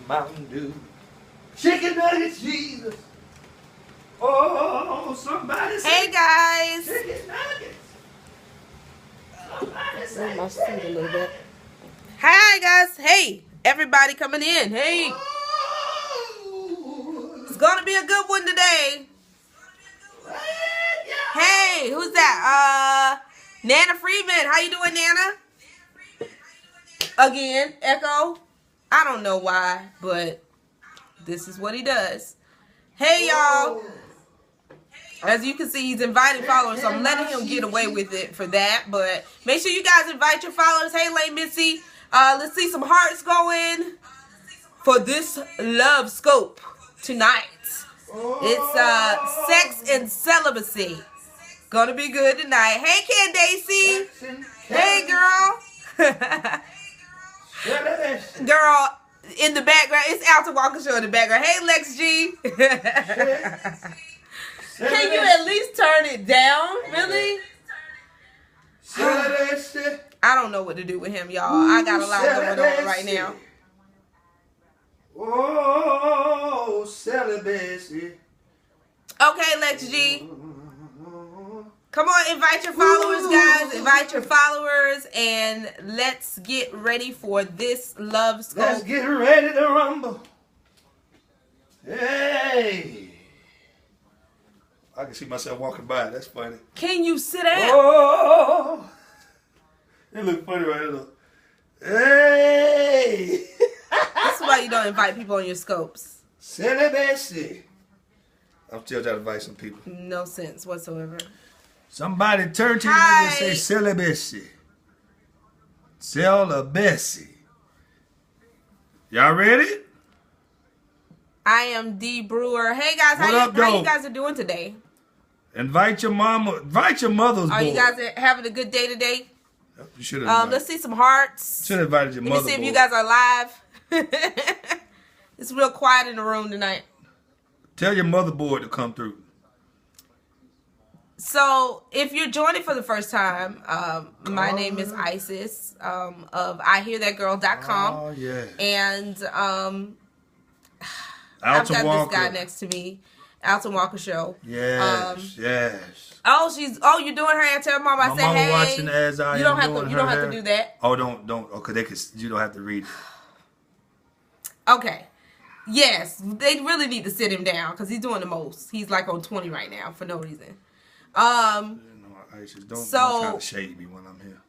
Mountain Dew. Chicken nuggets, Jesus. Oh, somebody say. Hey guys. Chicken nuggets. Move my seat a little bit. Hi guys. Hey, everybody coming in. Hey. It's gonna be a good one today. Hey, who's that? Nana Freeman. How you doing, Nana? Again, Echo. I don't know why, but this is what he does. Hey, y'all. As you can see, he's inviting followers, so I'm letting him get away with it for that. But make sure you guys invite your followers. Hey, Lay Missy. Let's see some hearts going for this LoveScope tonight. It's sex and celibacy. Gonna be good tonight. Hey, Candace. Hey, girl. Girl, in the background, it's Alton Walker Show in the background. Hey, Lex G. Can you at least turn it down? Really? I don't know what to do with him, y'all. I got a lot going on right now. Oh, celibacy. Okay, Lex G. Come on, invite your followers, guys. Invite your followers, and let's get ready for this LoveScope. Let's get ready to rumble. Hey. I can see myself walking by. That's funny. Can you sit down? Oh. It look funny right here. Hey. That's why you don't invite people on your scopes. Celibacy. I'm still trying to invite some people. No sense whatsoever. Somebody turn to you and say celibacy. Celibacy. Y'all ready? I am D Brewer. Hey guys, how you guys are doing today? Invite your mama. Invite your mother's boy. Are you guys having a good day today? You should have. Let's see some hearts. Should have invited your mother. Let me see if you guys are live. It's real quiet in the room tonight. Tell your motherboard to come through. So, if you're joining for the first time, my name is Isis of IHearThatGirl.com. Oh, yeah. And I've got this guy next to me, Alton Walker Show. Yes, yes. Oh, you're doing her hair. Tell mom I said, hey. Watching as I you don't have to do that. Oh, don't. Okay, you don't have to read it. Okay. Yes, they really need to sit him down because he's doing the most. He's like on 20 right now for no reason. Don't try to shade me when I'm here.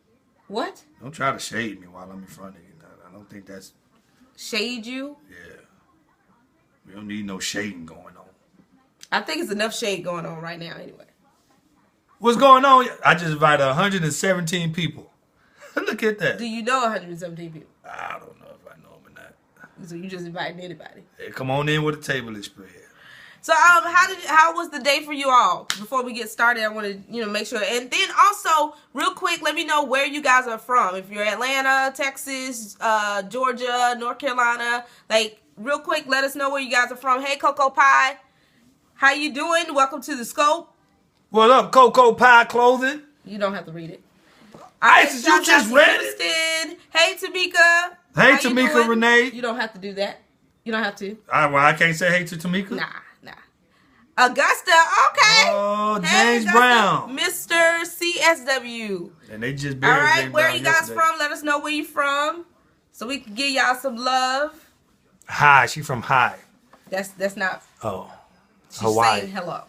What? Don't try to shade me while I'm in front of you. I don't think that's... Shade you? Yeah. We don't need no shading going on. I think it's enough shade going on right now anyway. What's going on? I just invited 117 people. Look at that. Do you know 117 people? I don't know if I know them or not. So you just inviting anybody? Hey, come on in with the table is spread. So how was the day for you all? Before we get started, I want to make sure, and then also real quick, let me know where you guys are from. If you're Atlanta, Texas, Georgia, North Carolina, like real quick, let us know where you guys are from. Hey, Cocoa Pie, how you doing? Welcome to the Scope. What up, Cocoa Pie Clothing? You don't have to read it. Isis, you just read it. Hey, Tamika. Hey, Tamika Renee. You don't have to do that. You don't have to. I can't say hey to Tamika. Nah. Augusta, okay. Oh, James Brown. Mr. CSW. And they just buried all right, James where Brown you guys yesterday. from? Let us know where you from, so we can give y'all some love. Hi, she from High. That's not. Oh, She's Hawaii. saying hello.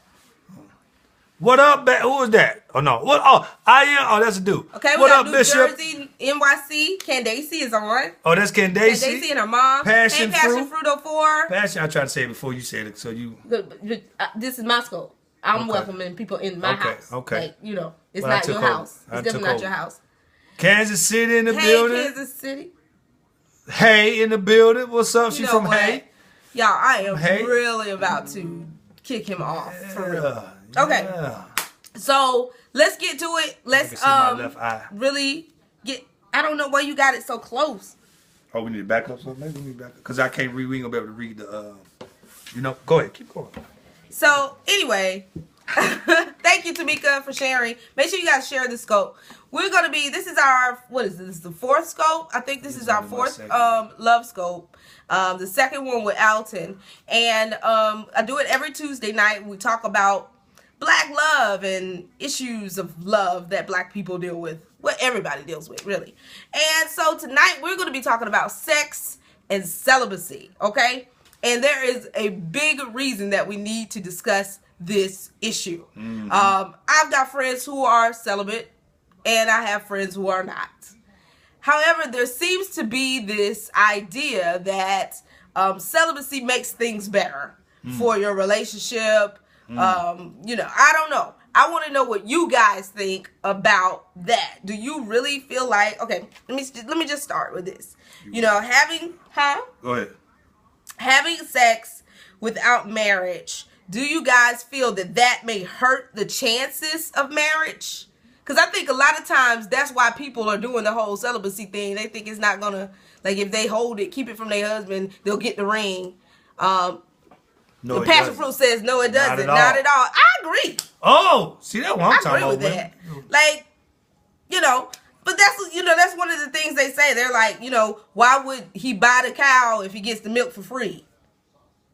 What up, who is that? Oh no, what? Oh, I am. Oh, that's a dude. Okay, we what got up, New Bishop? Jersey, NYC. Candace is on. Oh, that's Candace. Candace and her mom. Passion Fruit 04. Passion. I tried to say it before you said it, so you. This is my school. I'm welcoming people in my house. Okay. Like, it's not your house. It's definitely not your house. Kansas City in the building. Hey, Kansas City. Hey in the building. What's up? She from Hey. Y'all, I am really about to kick him off for real. Okay. Yeah. So let's get to it. Let's my left eye. really get. I don't know why you got it so close. Oh, we need to back up. So maybe we need to back up because I can't read. We ain't gonna be able to read the. Go ahead. Keep going. So anyway, Thank you, Tamika, for sharing. Make sure you guys share the scope. We're gonna be. This is our. What is this? The fourth scope. I think this is our fourth love scope. The second one with Alton, and I do it every Tuesday night. We talk about Black love and issues of love that Black people deal with. What everybody deals with, really. And so tonight we're going to be talking about sex and celibacy. Okay, and there is a big reason that we need to discuss this issue. Mm-hmm. I've got friends who are celibate, and I have friends who are not. However, there seems to be this idea that celibacy makes things better for your relationship. I don't know. I want to know what you guys think about that. Do you really feel like, okay, let me just start with this. Go ahead. Having sex without marriage, do you guys feel that may hurt the chances of marriage? Because I think a lot of times that's why people are doing the whole celibacy thing. They think it's not going to, like, if they hold it, keep it from their husband, they'll get the ring. No, the passion fruit says, no, it doesn't. Not at all. I agree. Oh, see, that's what I'm talking about. I agree with that. Like, but that's one of the things they say. They're like, why would he buy the cow if he gets the milk for free?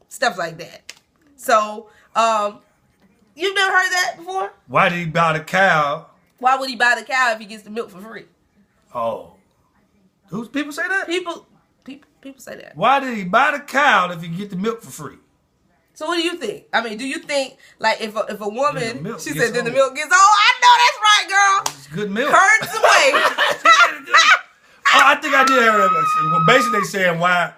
Stuff like that. So, you've never heard that before? Why did he buy the cow? Why would he buy the cow if he gets the milk for free? Oh. Who's people say that? People say that. Why did he buy the cow if he get the milk for free? So what do you think? I mean, do you think, like, if a woman, then she said, then the milk gets old? I know that's right, girl. It's good milk. Curds away. I think I did hear that. Well, basically they saying why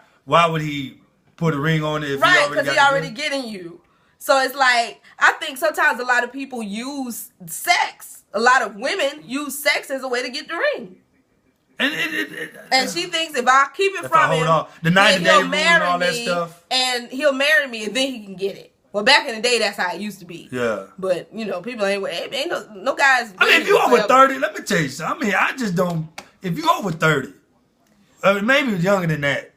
would he put a ring on it if right, because he already getting you. So it's like, I think sometimes a lot of people use sex. A lot of women use sex as a way to get the ring. And she thinks if I keep it from him, the 90-day rule and all that stuff, and he'll marry me, and then he can get it. Well, back in the day, that's how it used to be. Yeah. But people ain't no guys. I mean, if you over 30, let me tell you something. I mean, I just don't. If you over 30, maybe younger than that.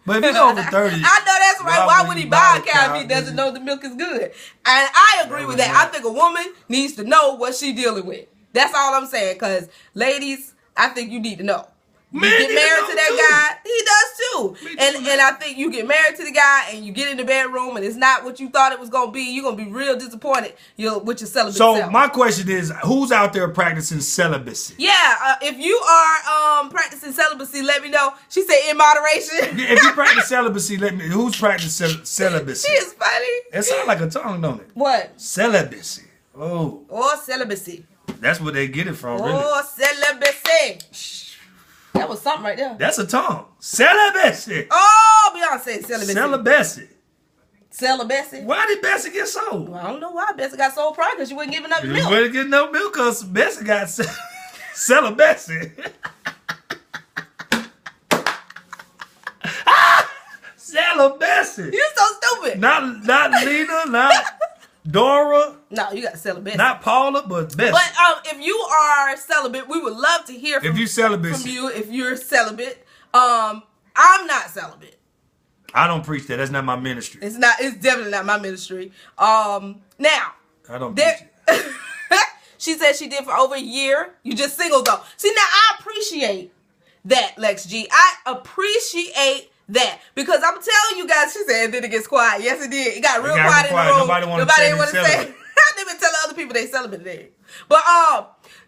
But if you're over 30, I know that's right. Why would he buy a cow if he doesn't know the milk is good? And I agree with that. I think a woman needs to know what she's dealing with. That's all I'm saying. Because ladies, I think you need to know. You get married to that guy, he does too. And I think you get married to the guy and you get in the bedroom and it's not what you thought it was going to be, you're going to be real disappointed with your celibate self. So my question is, who's out there practicing celibacy? Yeah, if you are practicing celibacy, let me know. She said in moderation. If you practice celibacy, let me know. Who's practicing celibacy? She is funny. It sounds like a tongue, don't it? What? Celibacy. Oh. Or celibacy. That's where they get it from, really. Or celibacy. That was something right there. That's a tongue. Celibacy. Oh, Beyonce, celibacy. Celibacy. Celibacy. Why did Bessie get sold? Well, I don't know why Bessie got sold probably because she wasn't giving up milk. She wasn't getting no milk because Bessie got celibacy. Celibacy. You're so stupid. Not Lena, not Dora. No, you got celibacy. Not Paula, but Bessie. But if you are celibate, we would love to hear from you if you're celibate. I'm not celibate. I don't preach that. That's not my ministry. It's definitely not my ministry. Now I don't preach it. She said she did for over a year. You just single though. See, now I appreciate that, Lex G. I appreciate that because I'm telling you guys. She said, and then it gets quiet. Yes, it did. It got real quiet in the room. Nobody want to say. I didn't even tell other people they celibate there. But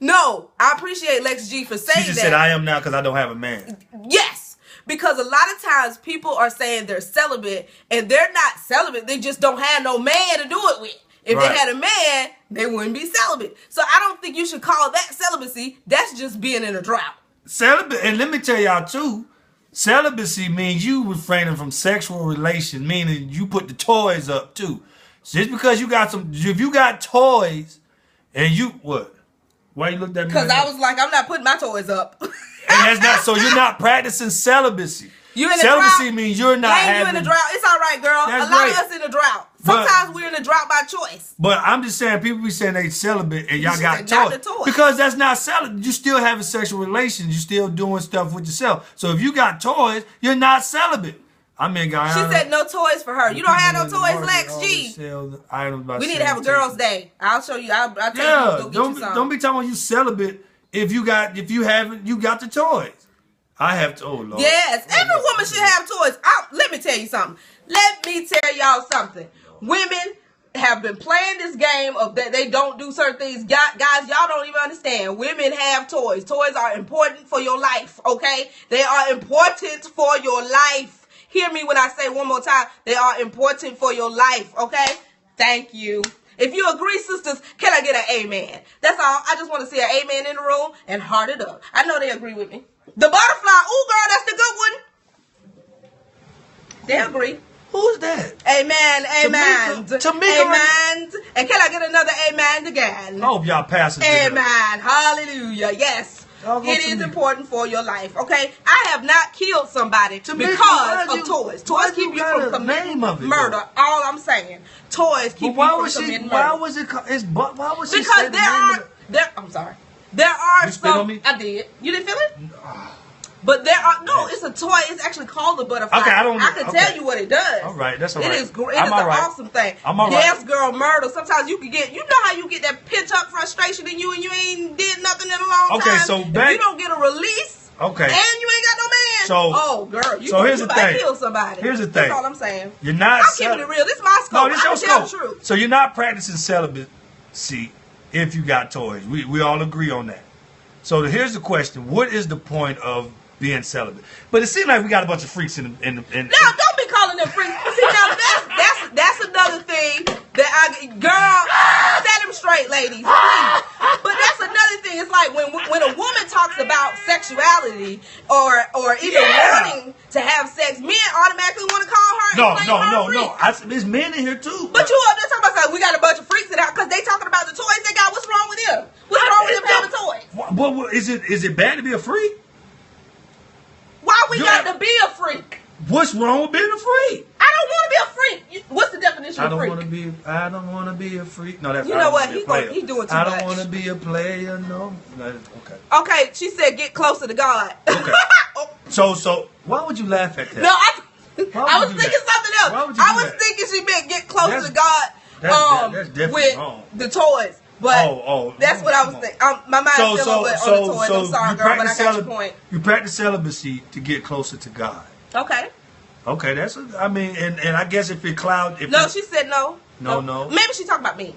no, I appreciate Lex G for saying that. She just said I am now because I don't have a man. Yes, because a lot of times people are saying they're celibate and they're not celibate. They just don't have no man to do it with. If they had a man, they wouldn't be celibate. So I don't think you should call that celibacy. That's just being in a drought. Celibate, and let me tell y'all too, celibacy means you refraining from sexual relations, meaning you put the toys up too. Just because you got if you got toys, and you, what? Why you looked at me? Because I was like, I'm not putting my toys up. And that's not, so you're not practicing celibacy. You in celibacy drought? means you're not having. You in a drought. It's all right, girl. That's a lot great. of us in a drought. Sometimes we're in a drought by choice. But I'm just saying, people be saying they celibate and y'all got toys. Because that's not celibate. You still having sexual relations. You still doing stuff with yourself. So if you got toys, you're not celibate. I'm in Guyana. She said no toys for her. You don't have no toys, Lex G. We need to have a girls' day. I'll show you. I'll tell you to go get you some. Don't be talking about you celibate if you got the toys. I have to. Oh Lord. Yes, every woman should have toys. Let me tell you something. Let me tell y'all something. Women have been playing this game of that they don't do certain things. Guys, y'all don't even understand. Women have toys. Toys are important for your life, okay? They are important for your life. Hear me when I say one more time. They are important for your life, okay? Thank you. If you agree, sisters, can I get an amen? That's all. I just want to see an amen in the room and heart it up. I know they agree with me. The butterfly. Ooh, girl, that's the good one. They agree. Who's that? Amen, amen. Tamika. Amen. And can I get another amen again? I hope y'all passing. Amen. Hallelujah. Yes. It is important for your life, okay? I have not killed somebody because of toys. Toys keep you from committing murder. All I'm saying. Toys keep you from committing murder. Why was it? Why was she? Because I'm sorry. There are some. I did. You didn't feel it? But there are it's a toy. It's actually called the butterfly. Okay, I can tell you what it does. All right, that's all right. It is great. It is an awesome thing. I'm all right. Yes, girl, murder. Sometimes you can get. You know how you get that pent up frustration in you and you ain't did nothing in a long time. Okay, so if you don't get a release. Okay. And you ain't got no man. So girl, here's the thing. Kill somebody. Here's the thing. That's all I'm saying. You're not. I'm keeping it real. This is my scope. No, this your tell the truth. So you're not practicing celibacy if you got toys. We all agree on that. So here's the question: what is the point of being celibate? But it seems like we got a bunch of freaks in. Now, don't be calling them freaks. See, now that's another thing that set them straight, ladies, please. But that's another thing. It's like when a woman talks about sexuality or even wanting to have sex, men automatically want to call her. No. There's men in here too. But you up there talking about something? We got a bunch of freaks in out because they talking about the toys they got. What's wrong with them? What's wrong with them having toys? What is it bad to be a freak? Why we got to be a freak? What's wrong with being a freak? I don't want to be a freak. What's the definition of freak? I don't want to be a freak. No, that's you know what? He's doing too much. I don't want to be a player. No. Okay. Okay. She said, "Get closer to God." Okay. So why would you laugh at that? No, I was thinking something else. Why would you I was thinking she meant get closer to God. That's definitely with wrong. The toys. But that's what I was thinking. My mind still on the toys. I'm sorry, girl, but I got your point. You practice celibacy to get closer to God. Okay. Okay, and I guess if it cloud... She said no. No. Maybe she talking about me.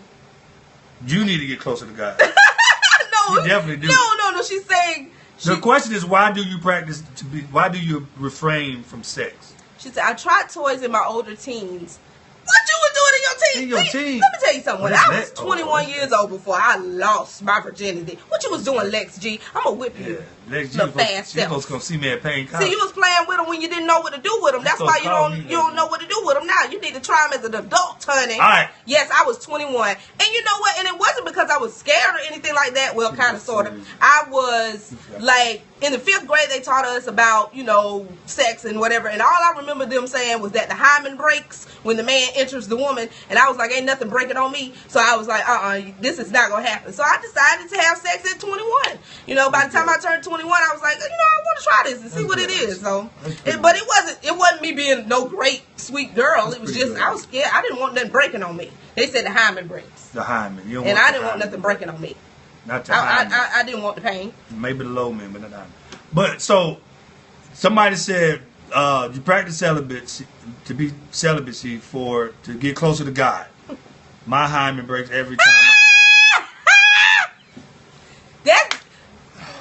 You need to get closer to God. No. You definitely do. No. She's saying... The question is, why do you practice why do you refrain from sex? She said, I tried toys in my older teens. What you were doing in your teens? In your teens? Let me tell you something. When I was 21 years old before I lost my virginity, what you was doing, Lex G? I'm going to whip you. Lex G, you supposed to come see me at Payne College. See, you was playing with them when you didn't know what to do with them. That's why you don't know what to do with them now. You need to try them as an adult, honey. All right. Yes, I was 21. And you know what? And it wasn't because I was scared or anything like that. Well, kind of, sort of. I was like... In the 5th grade, they taught us about, sex and whatever. And all I remember them saying was that the hymen breaks when the man enters the woman. And I was like, ain't nothing breaking on me. So I was like, this is not going to happen. So I decided to have sex at 21. By the time I turned 21, I was like, I want to try this and see what it is. So, but it wasn't me being no great, sweet girl. It was just, I was scared. I didn't want nothing breaking on me. They said the hymen breaks. The hymen. And I didn't want nothing breaking on me. Not the hymen. I didn't want the pain. Maybe the low man, but not the hymen. But so somebody said you practice celibacy to be celibacy to get closer to God. My hymen breaks every time. That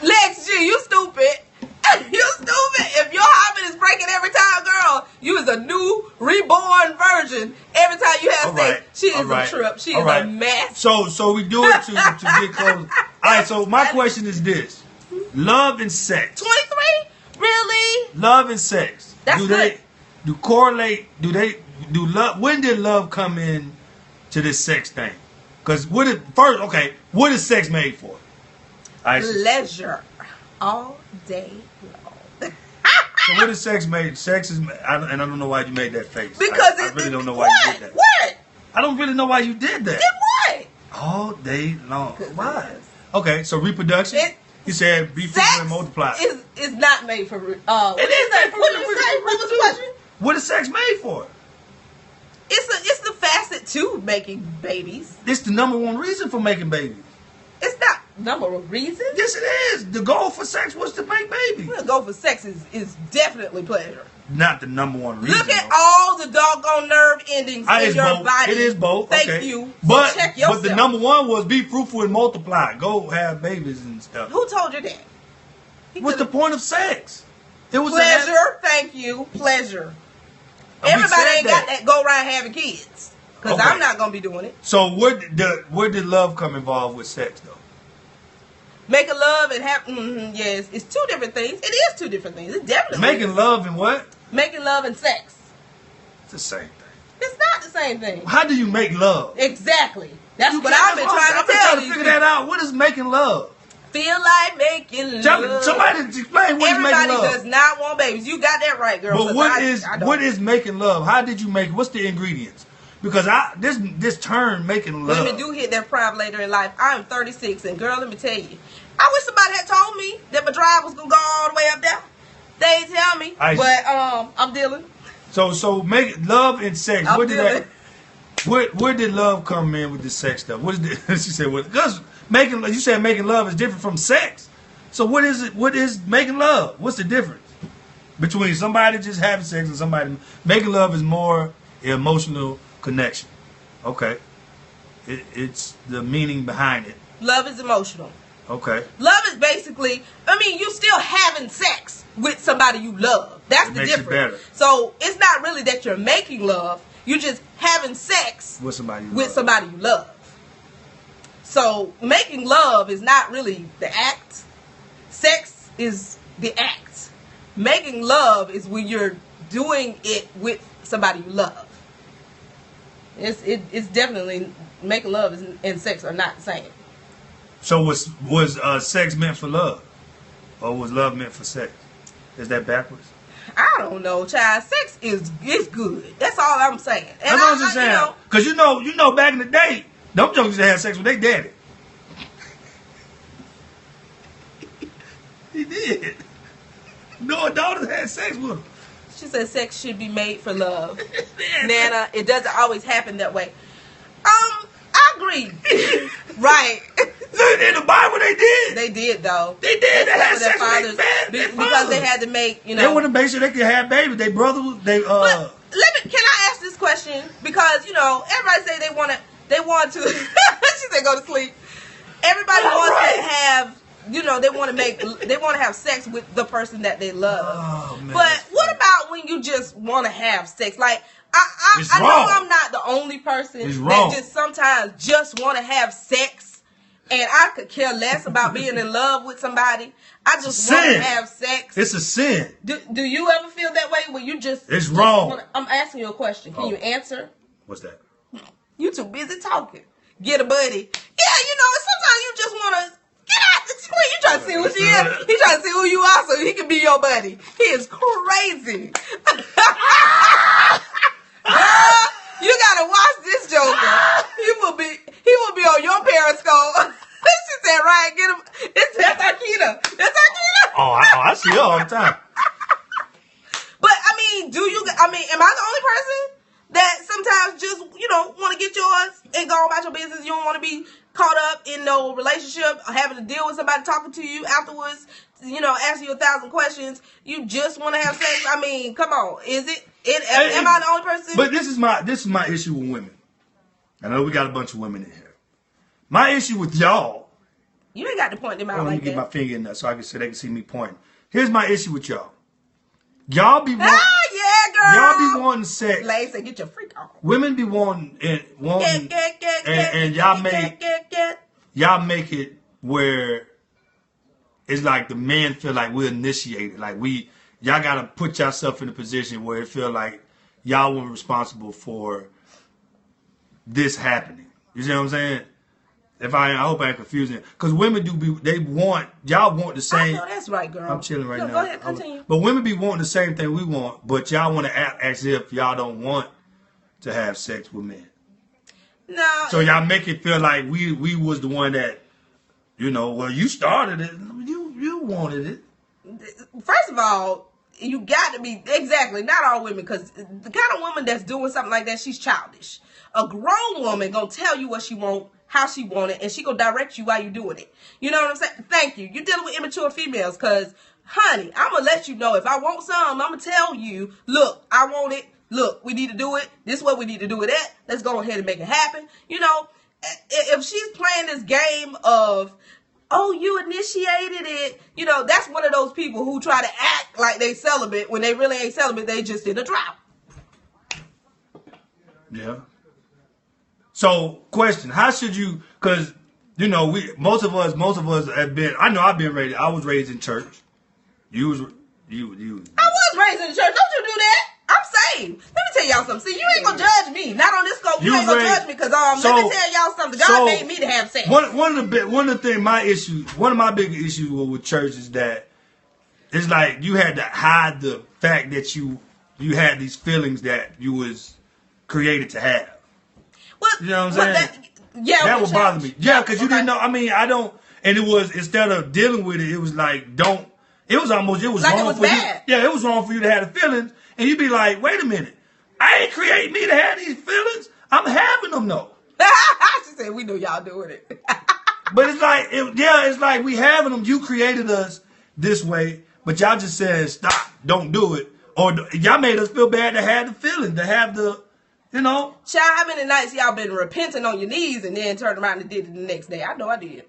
Lex G, you stupid. You stupid. If your hymen is breaking every time, girl, you is a new reborn virgin. Every time you have sex, she is a trip. She is a mess. So we do it to get close. All right. So my question is this: love and sex. 23? Really? Love and sex. That's do correlate? Do love? When did love come in to this sex thing? Because what is sex made for? Pleasure all day long. So what is sex made? Sex is, and I don't know why you made that face. Because I really don't know why you did that. What? I don't really know why you did that. Did what? All day long. Why? Okay, so reproduction. You said be fruitful and multiply. Is not made for. It is made for What did you say? What was the question? What is sex made for? It's the facet to making babies. It's the number one reason for making babies. It's not number one reason. Yes, it is. The goal for sex was to make babies. The goal for sex is definitely pleasure. Not the number one reason. Look at all the doggone nerve endings in your both. body. It is both. Thank you. But, check yourself. but the number one was be fruitful and multiply. Go have babies and stuff. Who told you that? What's the point of sex? It was pleasure. Thank you. Pleasure. Everybody ain't got that go around having kids. Because I'm not going to be doing it. So where did love come involved with sex, though? Making love and have... yes, it's two different things. It is two different things. It's definitely... Making love and what? Making love and sex. It's the same thing. It's not the same thing. How do you make love? Exactly. That's what I've been trying to tell you. Figure that out. What is making love? Feel like making love. Somebody explain what is making love. Everybody does not want babies. You got that right, girl. But what is making love? How did you make it? What's the ingredients? Because this term making love. Women do hit their prime later in life. I'm 36, and girl, let me tell you, I wish somebody had told me that my drive was gonna go all the way up there. They ain't tell me, but I'm dealing. So make love and sex. Where did love come in with the sex stuff? What is she said? Because you said making love is different from sex. So what is it? What is making love? What's the difference between somebody just having sex and somebody making love? Is more emotional connection. Okay, it's the meaning behind it. Love is emotional. Okay. Love is basically, you still having sex with somebody you love. That's the difference. It better. So it's not really that you're making love. You're just having sex with somebody you love. So making love is not really the act. Sex is the act. Making love is when you're doing it with somebody you love. It's definitely, making love and sex are not the same. So was sex meant for love, or was love meant for sex? Is that backwards? I don't know, child. Sex is good. That's all I'm saying. And that's what I'm just saying. Because you know, back in the day, them jokers had sex with their daddy. He did. No, daughters had sex with him. She said sex should be made for love. Nana, it doesn't always happen that way. I agree. Right. In the Bible, they did. They did, though. They did. They had sex with their because they had to make, They wanted to make sure they could have babies. They brothers, But can I ask this question? Because everybody say they want to. She said go to sleep. Everybody wants to have. They want to have sex with the person that they love. Oh, man, but what about when you just want to have sex? Like, I know I'm not the only person that just sometimes just want to have sex, and I could care less about being in love with somebody. I just want to have sex. It's a sin. Do you ever feel that way where you just... It's wrong. I'm asking you a question. Can you answer? What's that? You too busy talking. Get a buddy. Yeah, sometimes you just want to... Get out the screen. You trying to see who she is. He trying to see who you are so he can be your buddy. He is crazy. You gotta watch this joker. He will be on your Periscope. She said, "Right, get him." That's Akita. That's Akita. Oh, I see her all the time. But am I the only person that sometimes just want to get yours and go about your business? You don't want to be caught up in no relationship or having to deal with somebody talking to you afterwards, asking you 1,000 questions. You just want to have sex. Come on. Is it? Am I the only person? But this is my issue with women. I know we got a bunch of women in here. My issue with y'all. You ain't got to point them out like that. Let me get my finger in there so they can see me pointing. Here's my issue with y'all. Y'all be wanting. Yeah, girl. Y'all be wanting sex. Ladies say, get your freak on. Women be wanting and y'all make it where it's like the men feel like we're initiated. Like y'all gotta put yourself in a position where it feel like y'all were responsible for this happening. You see what I'm saying? I hope I ain't confusing it. Because women y'all want the same. I know that's right, girl. I'm chilling right now. Go ahead, continue. But women be wanting the same thing we want, but y'all want to act as if y'all don't want to have sex with men. No. So y'all make it feel like we was the one that, you started it. You wanted it. First of all, you got to be, exactly, not all women, because the kind of woman that's doing something like that, she's childish. A grown woman gonna tell you what she want, how she want it, and she gonna direct you while you doing it. You know what I'm saying? Thank you. You're dealing with immature females, because, honey, I'm gonna let you know. If I want some, I'm gonna tell you, look, I want it. Look, we need to do it. This is what we need to do with it. Let's go ahead and make it happen. You know, if she's playing this game of, oh, you initiated it, you know, that's one of those people who try to act like they celibate when they really ain't celibate. They just in a drought. Yeah. So, question: how should you? Because you know, most of us have been. I know I've been raised. I was raised in church. You. I was raised in church. Don't you do that? I'm saved. Let me tell y'all something. See, you ain't gonna judge me. Not on this scope. You ain't gonna judge me because let me tell y'all something. God made me to have sex. One of the things, one of my big issues with church is that it's like you had to hide the fact that you had these feelings that you was created to have. Well, you know what I'm saying? That would bother me. Yeah, because you didn't know. I mean, I don't. And it was, instead of dealing with it, it was like, don't. It was like wrong for bad. you. Yeah, it was wrong for you to have the feelings. And you'd be like, wait a minute. I ain't create me to have these feelings. I'm having them though. She said, we know y'all doing it. But it's like, it's like we having them. You created us this way, but y'all just said, stop, don't do it. Or y'all made us feel bad to have the feeling, to have the, you know. Child, how many nights y'all been repenting on your knees and then turned around and did it the next day? I know I did.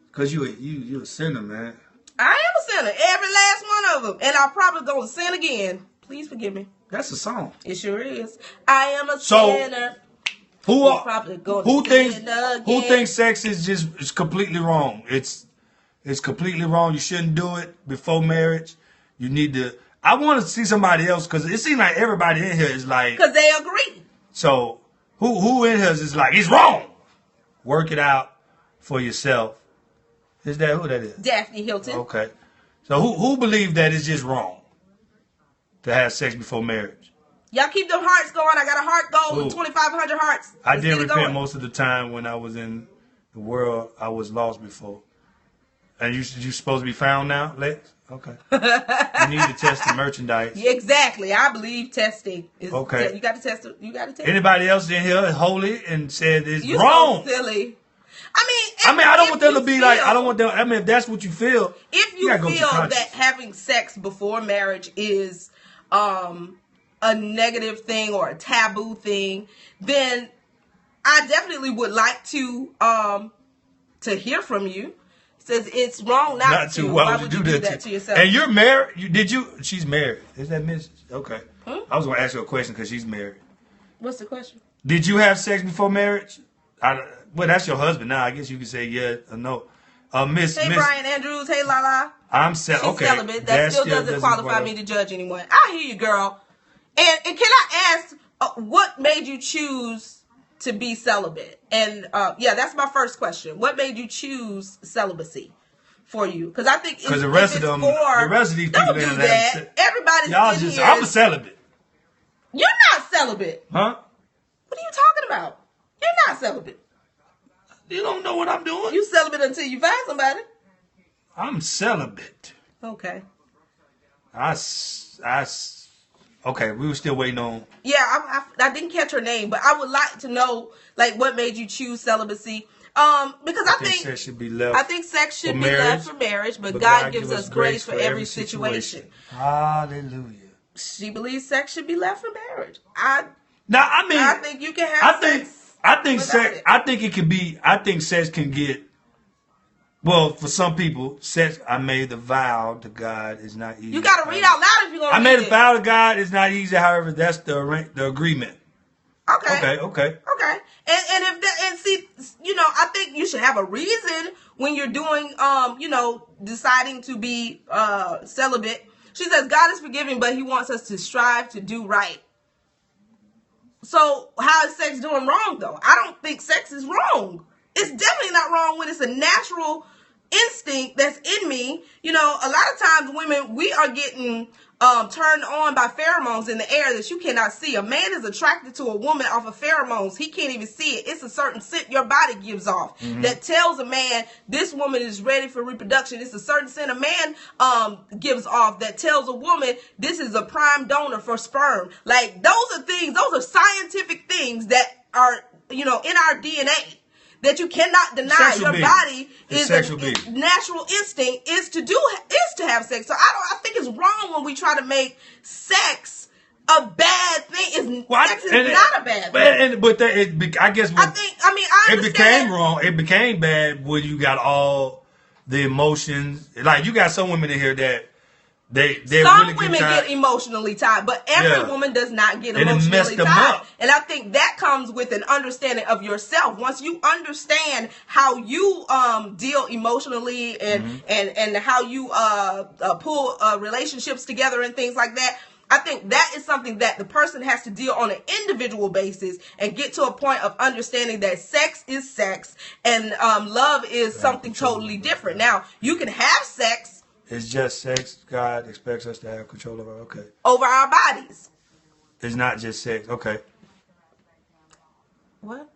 Because you a sinner, man. I am a sinner. Every last one of them. And I'm probably going to sin again. Please forgive me. That's a song. It sure is. I am a sinner. Who thinks sex is completely wrong? It's completely wrong. You shouldn't do it before marriage. You need to. I want to see somebody else because it seems like everybody in here is like. Because they agree. So who in here is like, it's wrong? Work it out for yourself. Is that who that is? Daphne Hilton. Okay. So who believes that it's just wrong to have sex before marriage? Y'all keep them hearts going. I got a heart goal with 2,500 hearts. I did repent most of the time when I was in the world. I was lost before. And you supposed to be found now, Lex? Okay. You need to test the merchandise. Yeah, exactly. I believe testing is okay. You got to test it. You got to test. Anybody else in here is holy and said it's wrong? So silly. I don't want them to be like. I don't want them. I mean, if that's what you feel. If you feel that having sex before marriage is a negative thing or a taboo thing, then I definitely would like to hear from you. Says it's wrong not to. Why would you do that to yourself? And you're married. She's married. Is that Mrs.? Okay. I was going to ask her a question because she's married. What's the question? Did you have sex before marriage? Well, that's your husband now. I guess you could say yeah or no. Brian Andrews. Hey, Lala. I'm celibate. That still doesn't qualify me to judge anyone. I hear you, girl. And can I ask, what made you choose to be celibate? And that's my first question. What made you choose celibacy for you? Because I think the rest of these people don't do that. Everybody's in here. I'm a celibate. You're not celibate. Huh? What are you talking about? You're not celibate. You don't know what I'm doing. You celibate until you find somebody. I'm celibate. Okay. Okay, we were still waiting on. Yeah, I didn't catch her name, but I would like to know, like, what made you choose celibacy? Because I think sex should be left for marriage, but God gives us grace for every situation. Hallelujah. She believes sex should be left for marriage. I think you can have sex. I think sex. I think it can be. I think sex can get. Well, for some people, sex. I made the vow to God is not easy. You got to read out loud if you're gonna. I made a vow to God is not easy. However, that's the agreement. Okay. Okay. And see, I think you should have a reason when you're doing, deciding to be celibate. She says God is forgiving, but He wants us to strive to do right. So how is sex doing wrong, though? I don't think sex is wrong. It's definitely not wrong when it's a natural instinct that's in me. You know, a lot of times women, we are getting turned on by pheromones in the air that you cannot see. A man is attracted to a woman off of pheromones. He can't even see it. It's a certain scent your body gives off that tells a man this woman is ready for reproduction. It's a certain scent a man gives off that tells a woman this is a prime donor for sperm. Like, those are things, those are scientific things that are, you know, in our DNA. That you cannot deny. Your body is a natural instinct is to have sex. So I think it's wrong when we try to make sex a bad thing. Sex is not a bad thing. I guess it became wrong. It became bad when you got all the emotions. Like, you got some women in here that some women get emotionally tied, but every woman does not get emotionally tied. And I think that comes with an understanding of yourself. Once you understand how you deal emotionally and how you pull relationships together and things like that, I think that is something that the person has to deal on an individual basis and get to a point of understanding that sex is sex and love is something totally different. Now, you can have sex. It's just sex. God expects us to have control over. Okay. Over our bodies. It's not just sex. Okay. What?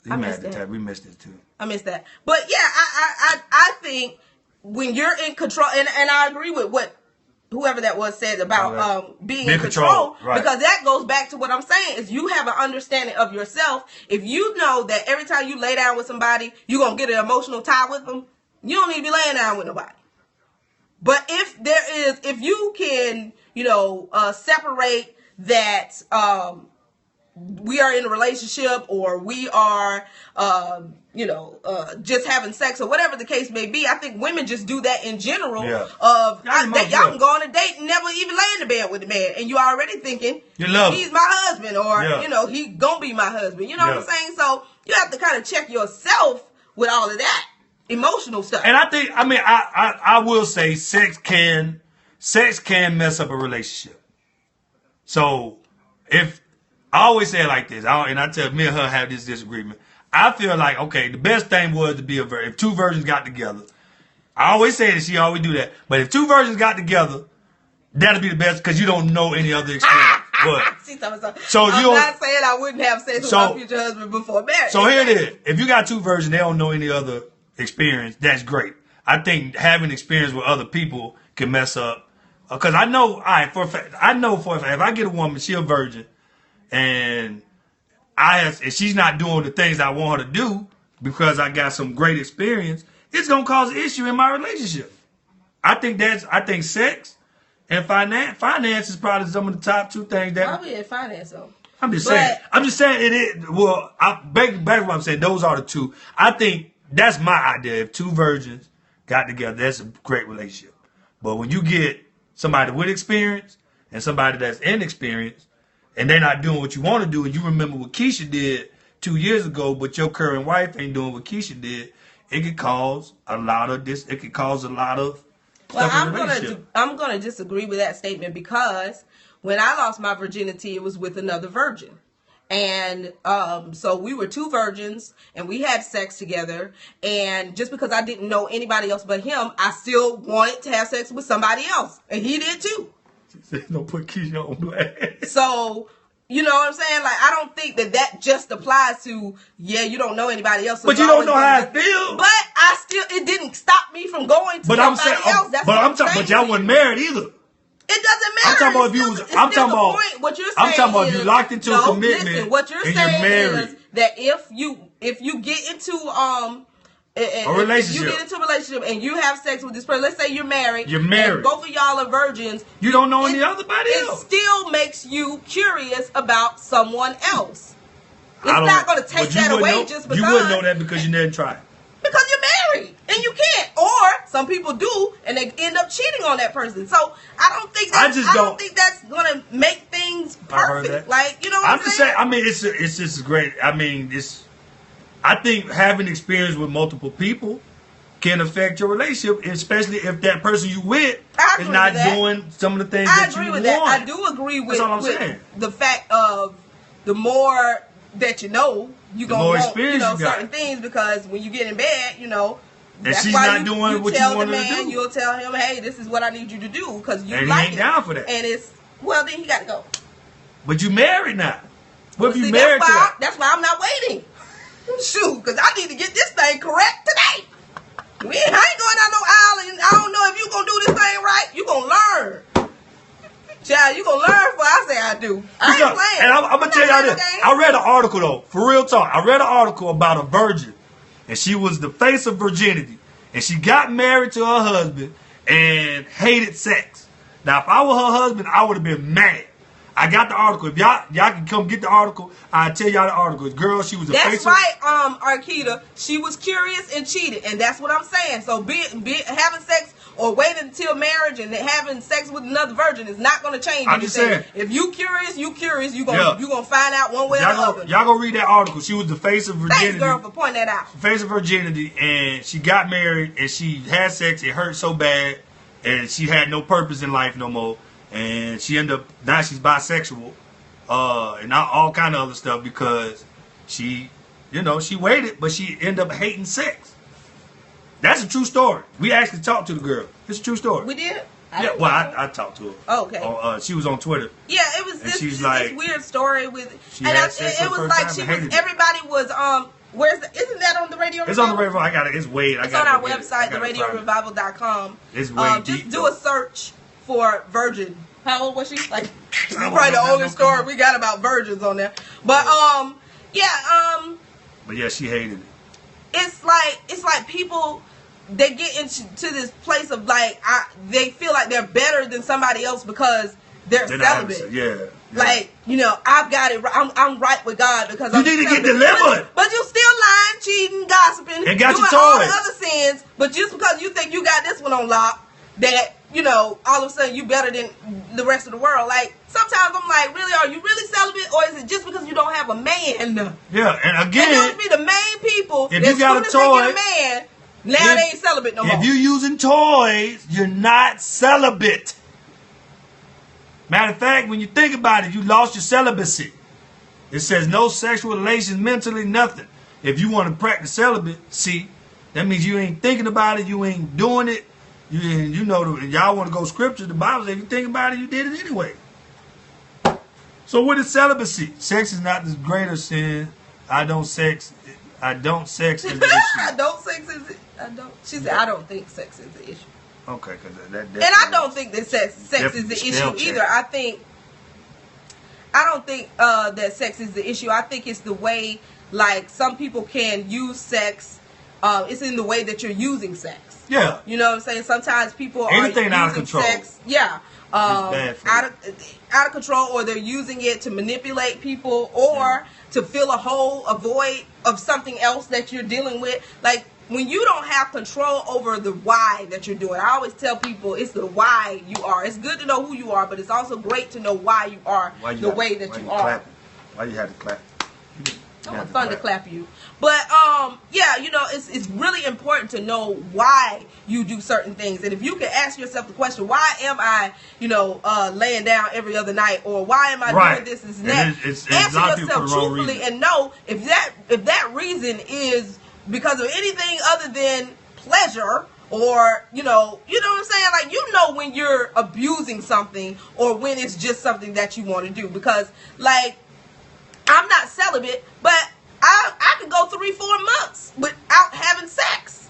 We missed it too. I missed that. But yeah, I think when you're in control, and I agree with what whoever that was said about being in control, because that goes back to what I'm saying is you have an understanding of yourself. If you know that every time you lay down with somebody, you're going to get an emotional tie with them, you don't need to be laying down with nobody. But if you can, you know, separate that we are in a relationship or we are, just having sex or whatever the case may be, I think women just do that in general. Yeah. Y'all can go on a date and never even lay in the bed with the man, and you already thinking he's my husband or he gonna be my husband. You know what I'm saying? So you have to kind of check yourself with all of that emotional stuff. And I think, I will say sex can mess up a relationship. So if I always say it like this, and I tell me and her have this disagreement. I feel like, okay, the best thing was to be a virgin. If two virgins got together, I always say that she always do that. But if two virgins got together, that'll be the best because you don't know any other experience. But so I'm not saying I wouldn't have sex with my future husband before marriage. So here it is. If you got two virgins, they don't know any other experience. That's great. I think having experience with other people can mess up. Because I know, for a fact, if I get a woman, she a virgin, and she's not doing the things I want her to do because I got some great experience, it's gonna cause an issue in my relationship. I think sex and finance is probably some of the top two things that. Probably in finance though. I'm just saying it is. Well, back to what I'm saying. Those are the two. I think that's my idea. If two virgins got together, that's a great relationship. But when you get somebody with experience and somebody that's inexperienced, and they're not doing what you want to do, and you remember what Keisha did 2 years ago, but your current wife ain't doing what Keisha did, it could cause a lot of this. It could cause a lot of. Well, I'm gonna disagree with that statement because when I lost my virginity, it was with another virgin. And so we were two virgins and we had sex together. And just because I didn't know anybody else but him, I still wanted to have sex with somebody else. And he did too. Don't put Keisha on blast. So, you know what I'm saying? Like, I don't think that just applies to, you don't know anybody else. So but you don't know how I feel. But it didn't stop me from going to somebody else. That's what I'm saying. But y'all wasn't married either. It doesn't matter. I'm talking about if you was. I'm talking about. What you're saying I'm talking about if you locked into a commitment. Listen, what you're saying is that if you get into a relationship, you get into a relationship and you have sex with this person. Let's say you're married. You're married. And both of y'all are virgins. You don't know any other body else. It still makes you curious about someone else. It's not going to take that away just because you wouldn't know that because you didn't try. Because you're married and you can't, or some people do, and they end up cheating on that person. So I don't think that's gonna make things perfect. Like, you know what I'm saying? I mean, it's just great. I mean, I think having experience with multiple people can affect your relationship, especially if that person you with is not doing some of the things that you want. I do agree with the fact of the more that you know, you're going to want certain things, because when you get in bed, And she's not doing what you want her to do. You'll tell him, hey, this is what I need you to do because you and like he ain't down for that. And it's, well, then he got to go. But you married now. What if you see, married to that? That's why I'm not waiting. Shoot, because I need to get this thing correct today. I ain't going down no aisle and I don't know if you going to do this thing right. You going to learn. Child, you going to learn before I say I do. I ain't playing. And I'm going to tell y'all this. I read an article, though. For real talk. I read an article about a virgin. And she was the face of virginity. And she got married to her husband and hated sex. Now, if I were her husband, I would have been mad. I got the article. If y'all can come get the article, I'll tell y'all the article. Girl, she was a face of... That's right, Arkita. She was curious and cheated. And that's what I'm saying. So having sex or waiting until marriage and having sex with another virgin is not going to change anything. I'm just saying. If you curious, you going to find out one way or the other. Y'all go read that article. She was the face of virginity. Thanks, girl, for pointing that out. Face of virginity. And she got married and she had sex. It hurt so bad. And she had no purpose in life no more. And she ended up, now she's bisexual, and all kind of other stuff because she, she waited, but she ended up hating sex. That's a true story. We actually talked to the girl. It's a true story. We did? I talked to her. Oh, okay. She was on Twitter. Yeah, it was this weird story with, it was like everybody was, isn't that on the radio? It's on the radio. It's Wade. It's on our website, theradiorevival.com. It's Wade. Just do a search for virgin. How old was she? Like, probably the only story we got about virgins on there. But But yeah, she hated it. It's like people, they get into this place of they feel like they're better than somebody else because they're celibate. Yeah. Like, I've got it. I'm right with God because you need to get delivered. But you still lying, cheating, gossiping, and got doing your all the other sins. But just because you think you got this one on lock, that all of a sudden you better than the rest of the world. Like, sometimes I'm like, really, are you really celibate, or is it just because you don't have a man? Yeah, and again, and those be the main people. If you got a toy, man, now they ain't celibate no more. If you using toys, you're not celibate. Matter of fact, when you think about it, you lost your celibacy. It says no sexual relations, mentally, nothing. If you want to practice celibacy, that means you ain't thinking about it, you ain't doing it. Y'all want to go scripture. The Bible says if you think about it, you did it anyway. So what is celibacy? Sex is not the greater sin. I don't sex is the issue. She said, I don't think sex is the issue. Okay, because and I don't think that sex is the issue either. I don't think that sex is the issue. I think it's the way, like, some people can use sex. It's in the way that you're using sex. Yeah. You know what I'm saying? Sometimes people are using out of control. Sex. Yeah. Out of control, or they're using it to manipulate people, or to fill a hole, a void of something else that you're dealing with. Like, when you don't have control over the why that you're doing, I always tell people it's the why you are. It's good to know who you are, but it's also great to know why you are the way that you are. Clapping? Why you had to clap? It's fun to clap you. But, it's really important to know why you do certain things. And if you can ask yourself the question, why am I, laying down every other night? Or why am I doing this and that? Answer yourself truthfully and know if that reason is because of anything other than pleasure, or, you know what I'm saying? Like, when you're abusing something, or when it's just something that you want to do. Because, like, I'm not celibate, but I can go 3-4 months without having sex,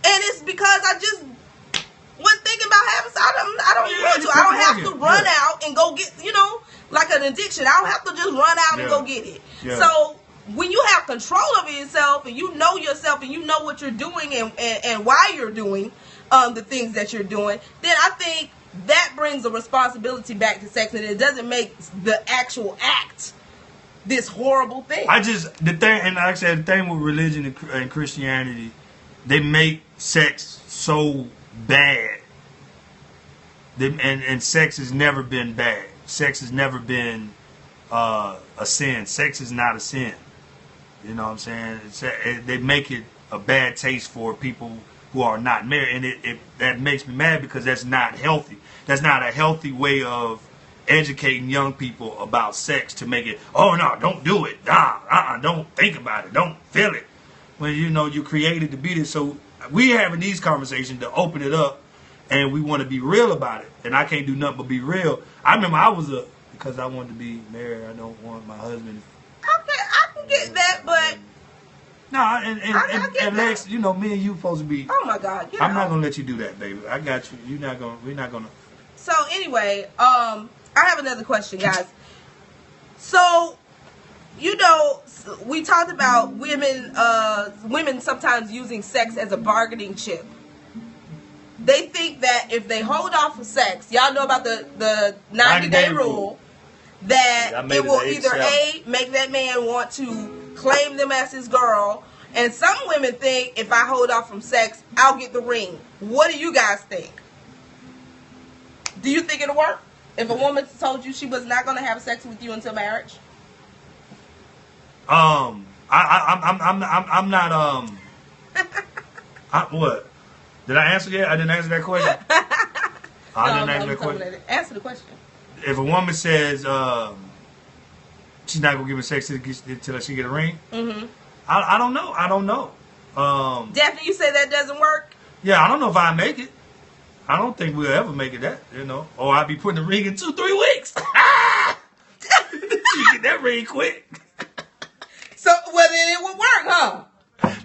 and it's because I just wasn't thinking about having sex. I don't want to. I don't have to run out and go get, like an addiction. I don't have to just run out and go get it. Yeah. So when you have control over yourself, and you know yourself, and you know what you're doing and why you're doing the things that you're doing, then I think that brings a responsibility back to sex, and it doesn't make the actual act this horrible thing. The thing with religion and Christianity, they make sex so bad. And sex has never been bad. Sex has never been a sin. Sex is not a sin. You know what I'm saying? They make it a bad taste for people who are not married, and that makes me mad because that's not healthy. That's not a healthy way of educating young people about sex, to make it, oh no, don't do it, don't think about it, don't feel it. When you created to be this. So we having these conversations to open it up, and we want to be real about it. And I can't do nothing but be real. I remember because I wanted to be married. I don't want my husband. Okay, I can get that, but no, and Lex, you know, me and you supposed to be. Oh my God, I'm not gonna let you do that, baby. I got you. We're not gonna. So anyway, I have another question, guys. So, you know, we talked about women sometimes using sex as a bargaining chip. They think that if they hold off of sex, y'all know about the 90-day rule, that it will either A, make that man want to claim them as his girl, and some women think if I hold off from sex, I'll get the ring. What do you guys think? Do you think it'll work? If a woman told you she was not going to have sex with you until marriage? I'm not what? Did I answer yet? I didn't answer that question. I didn't answer that question. Answer the question. If a woman says she's not gonna give me sex until she get a ring, I don't know. I don't know. Daphne, you say that doesn't work? Yeah, I don't know if I make it. I don't think we'll ever make it that, you know. Or I'll be putting the ring in 2-3 weeks. You get that ring quick. So, well, then it would work, huh?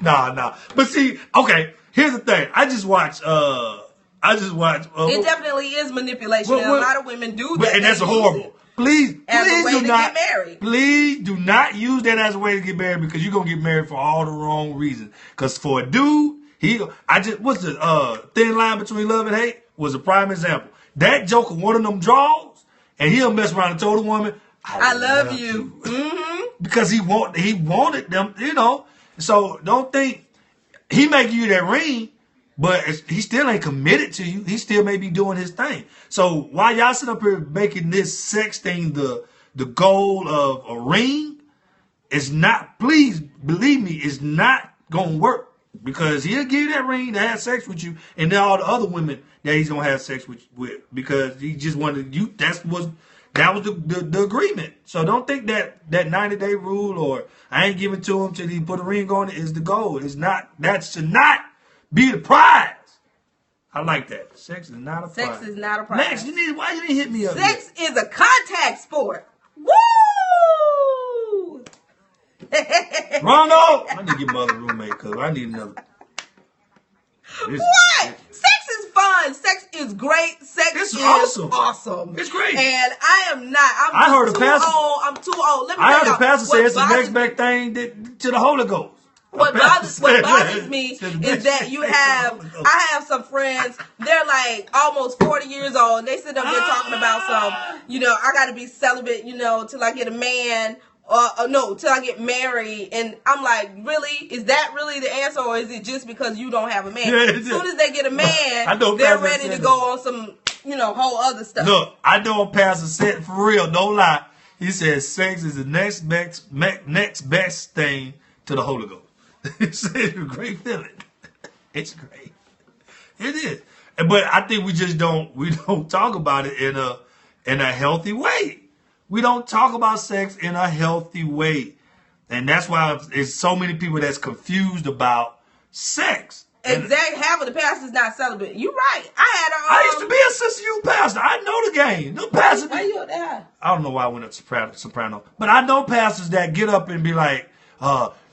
Nah. But see, okay, here's the thing. I just watched. It definitely is manipulation. And a lot of women do that. And that's horrible. Please do not get married. Please do not use that as a way to get married, because you're gonna get married for all the wrong reasons. Because for a dude, what's the thin line between love and hate was a prime example. That joker wanted them draws, and he'll mess around and told the woman, I love you. Mm-hmm. Because he wanted them, you know. So don't think he may give you that ring, but he still ain't committed to you. He still may be doing his thing. So while y'all sit up here making this sex thing the goal of a ring, it's not, please believe me, it's not gonna work. Because he'll give you that ring to have sex with you, and then all the other women that he's gonna have sex with, because he just wanted you. That was the agreement. So don't think that 90-day rule or I ain't giving to him till he put a ring on it is the goal. It's not. That should not be the prize. I like that. Sex is not a prize. Sex is not a prize. Max, why you didn't hit me up? Sex is a contact sport. Woo! Rondo! I need to get my other roommate, because I need another. What? Sex is fun. Sex is great. Sex is awesome. It's great. And I am not. I heard a pastor. I'm too old. Let me I heard a pastor say it's the next best thing to the Holy Ghost. What bothers me is that I have some friends, they're like almost 40 years old, and they sit up there talking about some, I got to be celibate, till I get a man. No, till I get married. And I'm like, really? Is that really the answer, or is it just because you don't have a man? As soon as they get a man, they're ready to go on some, whole other stuff. Look, I know a pastor said, for real, don't lie. He said sex is the next best thing to the Holy Ghost. It's a great feeling. It's great. It is. But I think we don't talk about it in a healthy way. We don't talk about sex in a healthy way. And that's why there's so many people that's confused about sex. Exactly. Half of the pastors not celibate. You're right. I used to be a sister youth pastor. I know the game. The pastors. Why you up there? I don't know why I went up to soprano. But I know pastors that get up and be like,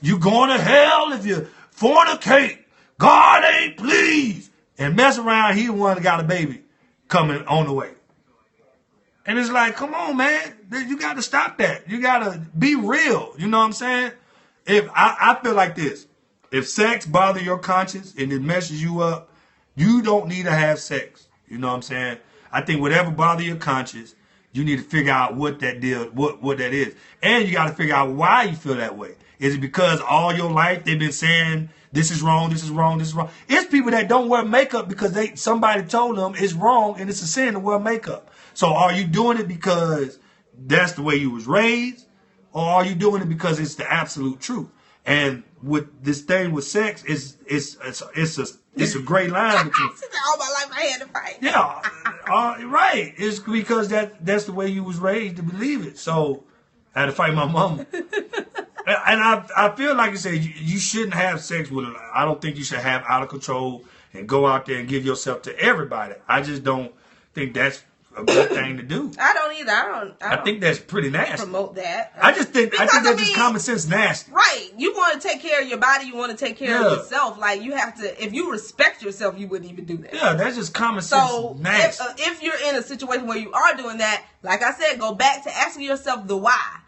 you going to hell if you fornicate. God ain't pleased. And mess around, he the one that got a baby coming on the way. And it's like, come on, man. You got to stop that. You got to be real. You know what I'm saying? If I feel like this. If sex bothers your conscience and it messes you up, you don't need to have sex. You know what I'm saying? I think whatever bothers your conscience, you need to figure out what that is. And you got to figure out why you feel that way. Is it because all your life they've been saying this is wrong, this is wrong, this is wrong? It's people that don't wear makeup because somebody told them it's wrong and it's a sin to wear makeup. So are you doing it because that's the way you was raised, or are you doing it because it's the absolute truth? And with this thing with sex, it's a great line between. All my life I had to fight. Yeah, right. It's because that's the way you was raised to believe it. So I had to fight my mama. and I feel like you said you shouldn't have sex with her. I don't think you should have out of control and go out there and give yourself to everybody. I just don't think that's a good thing to do. I don't either. I don't think that's pretty nasty. Promote that. I think that's just common sense nasty. Right. You want to take care of your body. You want to take care of yourself. Like, you have to, if you respect yourself, you wouldn't even do that. Yeah, that's just common sense nasty. If you're in a situation where you are doing that, like I said, go back to asking yourself the why.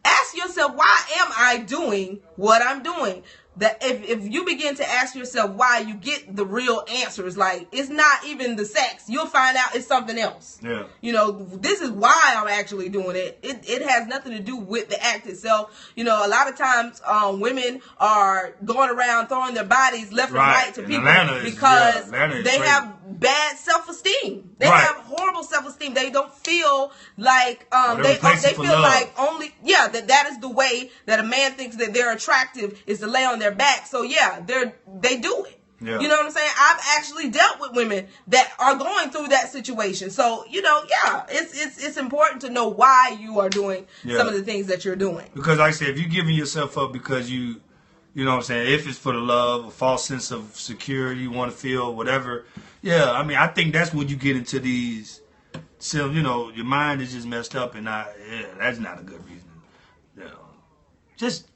Ask yourself, why am I doing what I'm doing? That if you begin to ask yourself why, you get the real answers. Like, it's not even the sex. You'll find out it's something else. Yeah. You know, this is why I'm actually doing it. It has nothing to do with the act itself. You know, a lot of times women are going around throwing their bodies left and right to people because they have bad self-esteem. They have horrible self-esteem. They don't feel like they feel like only that is the way that a man thinks that they're attractive, is to lay on their back. So they do it. Yeah. You know what I'm saying? I've actually dealt with women that are going through that situation. So, you know, it's important to know why you are doing some of the things that you're doing. Because like I said, if you're giving yourself up because you know what I'm saying, if it's for the love, a false sense of security, you want to feel whatever. Yeah, I mean, I think that's when you get into these, you know, your mind is just messed up, and that's not a good reason. You know, just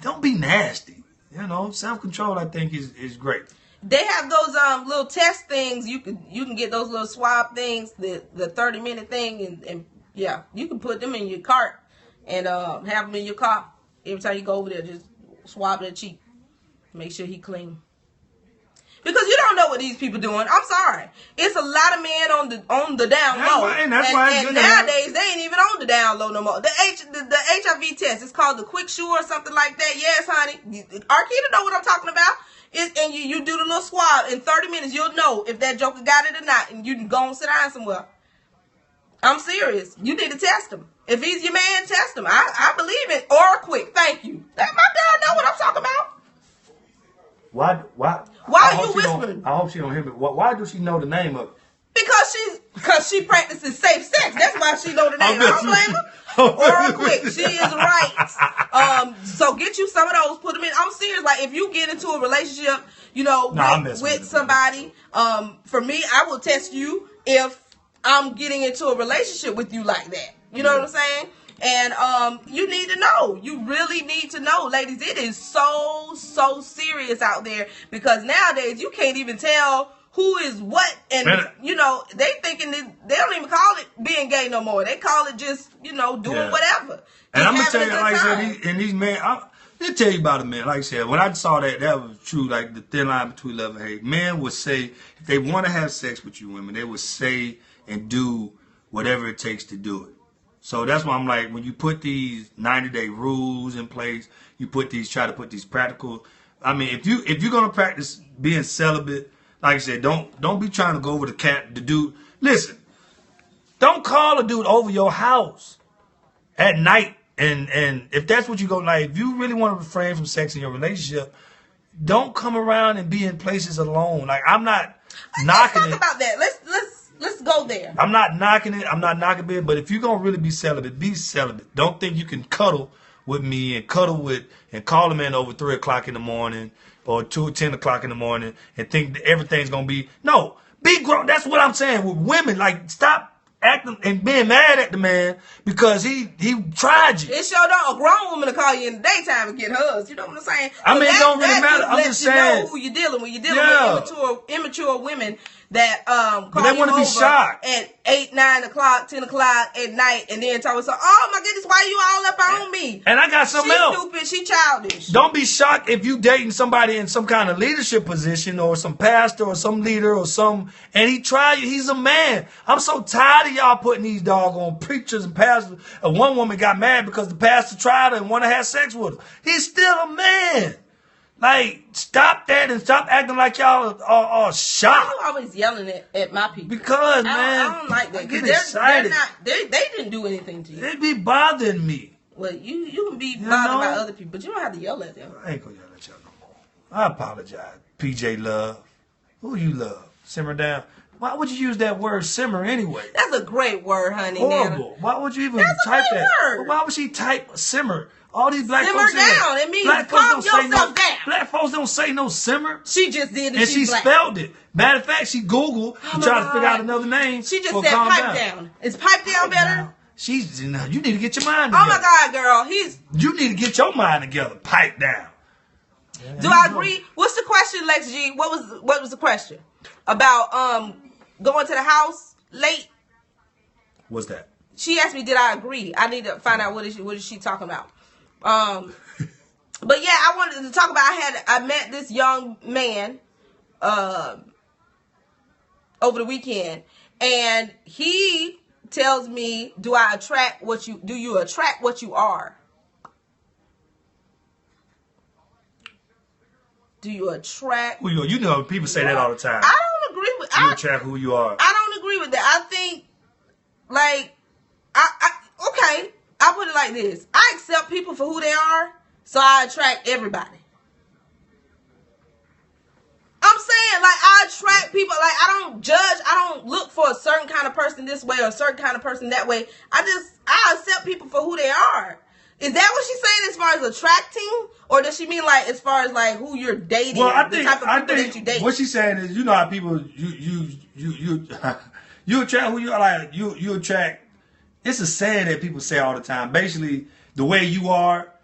don't be nasty. You know, self-control, I think, is great. They have those little test things. You can get those little swab things, the 30-minute thing, and you can put them in your cart and have them in your car. Every time you go over there, just swab their cheek. Make sure he clean. Because you don't know what these people doing. I'm sorry. It's a lot of men on the down low. And nowadays, they ain't even on the down low no more. The HIV test, it's called the Quick Sure or something like that. Yes, honey. Arkita know what I'm talking about. And you do the little swab. In 30 minutes, you'll know if that joker got it or not. And you can go and sit down somewhere. I'm serious. You need to test him. If he's your man, test him. I believe it. Or quick. Thank you. Let my girl know what I'm talking about. Why are you whispering? I hope she don't hear me. Why do she know the name of it? Because she practices safe sex. That's why she know the name. I don't blame her. Or quick. She is right. So get you some of those. Put them in. I'm serious. Like, if you get into a relationship, you know, with somebody, for me, I will test you if I'm getting into a relationship with you like that. You know what I'm saying? And you need to know. You really need to know, ladies. It is so serious out there, because nowadays you can't even tell who is what. And you know, they thinking that they don't even call it being gay no more. They call it just, you know, doing whatever. And I'm gonna tell you, like I said, these men. Let me tell you about a man. Like I said, when I saw that was true. Like, the thin line between love and hate. Men would say, if they want to have sex with you women, they would say and do whatever it takes to do it. So that's why I'm like, when you put these 90-day rules in place, try to put these practical. I mean, if you're gonna practice being celibate, like I said, don't be trying to go over the dude. Listen, don't call a dude over your house at night, and if that's what you go like, if you really want to refrain from sex in your relationship, don't come around and be in places alone. Like, I'm not knocking it. Let's talk about that. Let's go there. I'm not knocking it. I'm not knocking it. But if you're going to really be celibate. Don't think you can cuddle with me and call a man over 3 o'clock in the morning or 10 o'clock in the morning and think that everything's going to be. No, be grown. That's what I'm saying with women. Like, stop acting and being mad at the man because he tried you. It sure don't. A grown woman to call you in the daytime and get hugs. You know what I'm saying? I mean, it don't really matter. I'm just saying. You know who you're dealing with. You're dealing with immature women that call they want to be shocked at 8, 9 o'clock, 10 o'clock at night, and then talk so, oh my goodness, why you all up on me? And I got something else. She's stupid, she childish. Don't be shocked if you dating somebody in some kind of leadership position or some pastor or some leader or and he tried you. He's a man. I'm so tired of y'all putting these doggone preachers and pastors. One woman got mad because the pastor tried her and wanted to have sex with her. He's still a man. Like, stop that and stop acting like y'all are shocked. Why you always yelling at my people? Because, man, I don't like that. I get excited. They didn't do anything to you. They be bothering me. Well, you can be bothered by other people, but you don't have to yell at them. I ain't gonna yell at y'all no more. I apologize. PJ Love. Who you love? Simmer down. Why would you use that word simmer anyway? That's a great word, honey. Horrible. Nana. Why would you even That's type a great that? word. But why would she type simmer? All these black simmer folks down. It means black calm folks don't yourself say no, down. Black folks don't say no simmer. She just did it. And she black. spelled it. Matter of fact, she Googled to try to figure out another name. She just for said calm pipe down. Is pipe down better? Down. She's, you need to get your mind Oh together. my God, girl. You need to get your mind together. Pipe down. Yeah, do I agree? What's the question, Lex G? What was the question? About going to the house late? What's that? She asked me, did I agree? I need to find out what is she talking about. But yeah, I wanted to talk about I met this young man over the weekend, and he tells me, do you attract what you are? Do you attract who you are? You know, people say that all the time. I don't agree with you attract who you are. I don't agree with that. I think, like, okay, I'll put it like this. I accept people for who they are, so I attract everybody. I'm saying, like, I attract people. Like, I don't judge. I don't look for a certain kind of person this way or a certain kind of person that way. I accept people for who they are. Is that what she's saying as far as attracting? Or does she mean, like, as far as, like, who you're dating? Well, the type of people that you date? What she's saying is, you know how people, you attract who you are. Like, you attract. It's a saying that people say all the time. Basically, the way you are,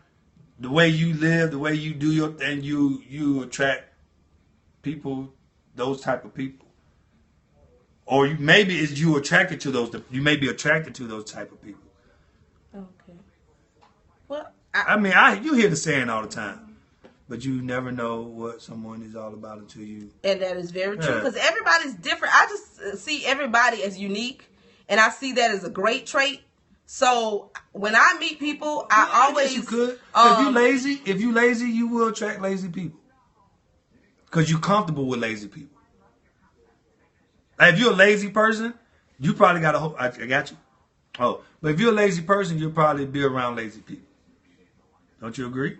the way you live, the way you do your thing, you attract people, those type of people. Or maybe it's you attracted to those. You may be attracted to those type of people. Okay. Well, I mean, you hear the saying all the time, but you never know what someone is all about until you. And that is very true, because everybody's different. I just see everybody as unique, and I see that as a great trait. So when I meet people, I always you could. If you lazy, you will attract lazy people, because you're comfortable with lazy people. Like if you're a lazy person, you probably got a. I got you. Oh, but if you're a lazy person, you'll probably be around lazy people. Don't you agree?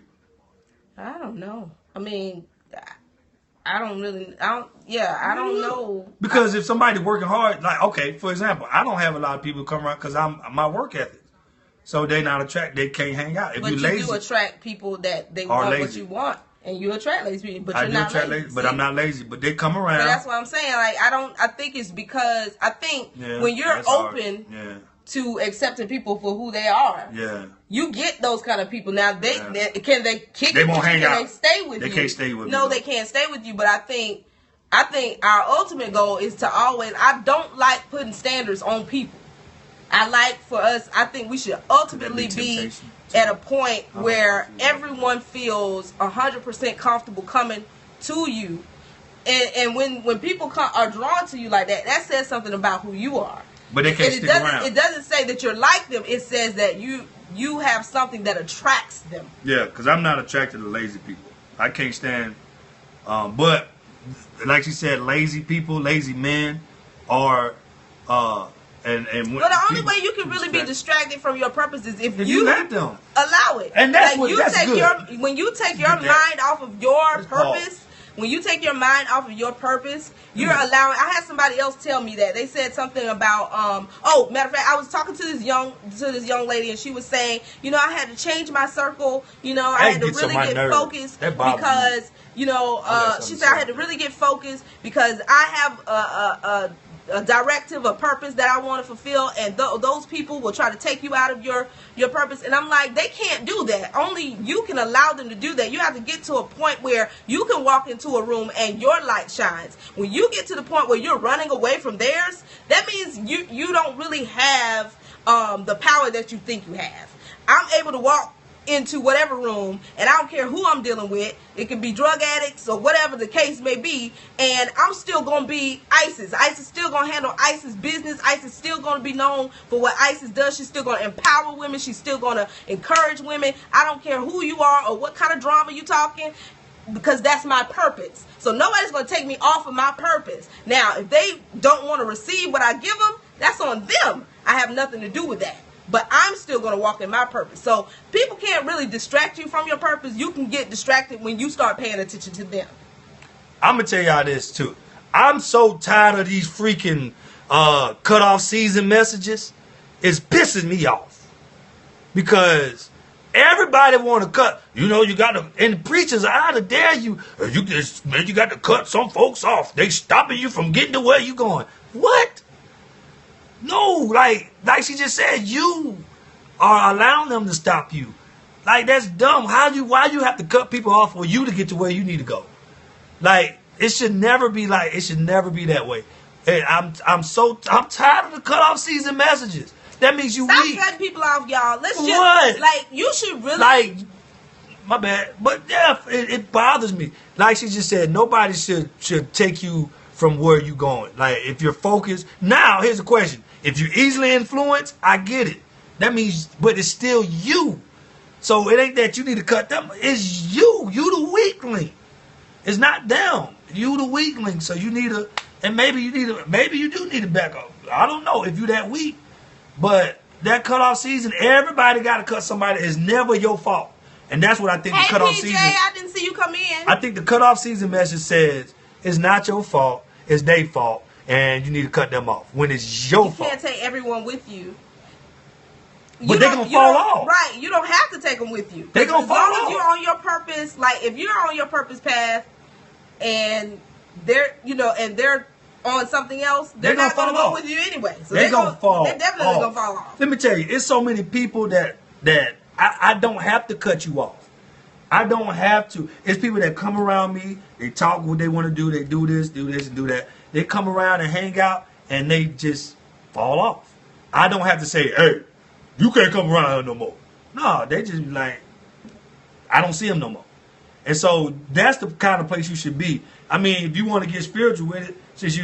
I don't know. I mean, I don't know. Because if somebody's working hard, like, okay, for example, I don't have a lot of people come around because I'm my work ethic. So they not attract, they can't hang out. If but you're you lazy, do attract people that they want what you want. And you attract lazy people, but you're not lazy. But I'm not lazy. But they come around. But that's what I'm saying. Like, I think it's because I think when you're open to accepting people for who they are, you get those kind of people. Now they can they kick they it won't hang out. They stay with you. They can't stay with you. No, they can't stay with you. But I think our ultimate goal is to always. I don't like putting standards on people. I think we should ultimately be at a point where everyone feels 100% comfortable coming to you. And when people are drawn to you like that, that says something about who you are. But they can't stick around. It doesn't say that you're like them. It says that you have something that attracts them. Yeah, because I'm not attracted to lazy people. I can't stand. But like she said, lazy people, lazy men are. And but the only way you can really be distracted from your purpose is if you let them allow it. And that's like that's good. When you take your mind off of your purpose. When you take your mind off of your purpose, you're allowing. I had somebody else tell me that. They said something about matter of fact, I was talking to this young lady, and she was saying, I had to change my circle. I had to really get focused because she said I had to really get focused because I have a directive, a purpose that I want to fulfill, and those people will try to take you out of your purpose. And I'm like, they can't do that. Only you can allow them to do that. You have to get to a point where you can walk into a room and your light shines. When you get to the point where you're running away from theirs, that means you don't really have the power that you think you have. I'm able to walk into whatever room, and I don't care who I'm dealing with. It could be drug addicts or whatever the case may be, and I'm still going to be ISIS. ISIS is still going to handle ISIS business. ISIS is still going to be known for what ISIS does. She's still going to empower women. She's still going to encourage women. I don't care who you are or what kind of drama you're talking, because that's my purpose. So nobody's going to take me off of my purpose. Now, if they don't want to receive what I give them, that's on them. I have nothing to do with that. But I'm still going to walk in my purpose. So people can't really distract you from your purpose. You can get distracted when you start paying attention to them. I'm going to tell y'all this too. I'm so tired of these freaking cutoff season messages. It's pissing me off because everybody want to cut. You know, you got to, and the preachers are out to dare you. Man, you got to cut some folks off. They stopping you from getting to where you going. What? No, like she just said, you are allowing them to stop you. Like, that's dumb. Why you have to cut people off for you to get to where you need to go? Like, it should never be that way. And I'm tired of the cutoff season messages. That means you Stop weak. cutting people off, y'all. Let's just What? like you should really Like, my bad. But yeah, it bothers me. Like she just said, nobody should take you from where you going. Like, if you're focused. Now, here's the question. If you're easily influenced, I get it. That means, but it's still you. So it ain't that you need to cut them. It's you. You the weakling. It's not them. You the weakling. So you need to, and maybe you do need to back up. I don't know if you that weak. But that cutoff season, everybody got to cut somebody. It's never your fault. And that's what I think the cutoff PJ, season. I didn't see you come in. I think the cutoff season message says it's not your fault. It's their fault. And you need to cut them off when it's your fault. You can't take everyone with you. But they're going to fall off. Right. You don't have to take them with you. They're going to fall off. As long as you're on your purpose, like if you're on your purpose path and they're on something else, they're not going to go with you anyway. So they're going to fall. They're definitely going to fall off. Let me tell you, it's so many people that I don't have to cut you off. I don't have to. It's people that come around me. They talk what they want to do. They do this, and do that. They come around and hang out, and they just fall off. I don't have to say, hey, you can't come around here no more. No, they just like, I don't see them no more. And so that's the kind of place you should be. I mean, if you want to get spiritual with it, since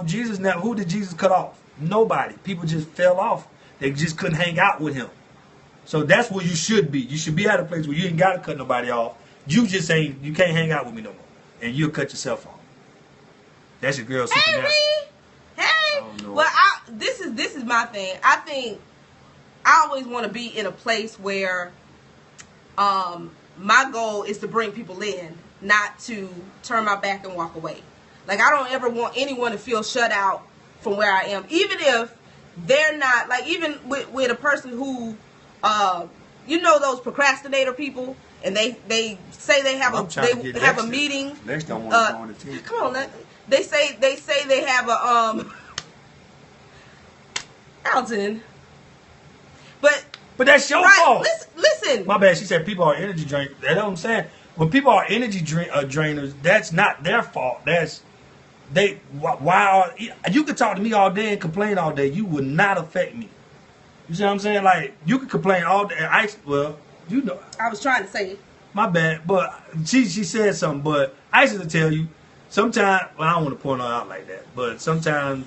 Jesus now, who did Jesus cut off? Nobody. People just fell off. They just couldn't hang out with him. So that's where you should be. You should be at a place where you ain't got to cut nobody off. You just ain't, you can't hang out with me no more. And you'll cut yourself off. That's your girl. Hey, well, this is my thing. I think I always want to be in a place where my goal is to bring people in, not to turn my back and walk away. Like, I don't ever want anyone to feel shut out from where I am, even if they're not, like, even with a person who, those procrastinator people, and they say they have a meeting. Next don't want to go on the team. Come on, they say they have a Alton, but that's your fault. Listen. My bad. She said people are energy drainers. That's what I'm saying. When people are energy drainers, that's not their fault. Why you could talk to me all day and complain all day. You would not affect me. You see what I'm saying? Like, you could complain all day. I was trying to say it. My bad. But she said something. But I used to tell you, sometimes, well, I don't want to point her out like that. But sometimes,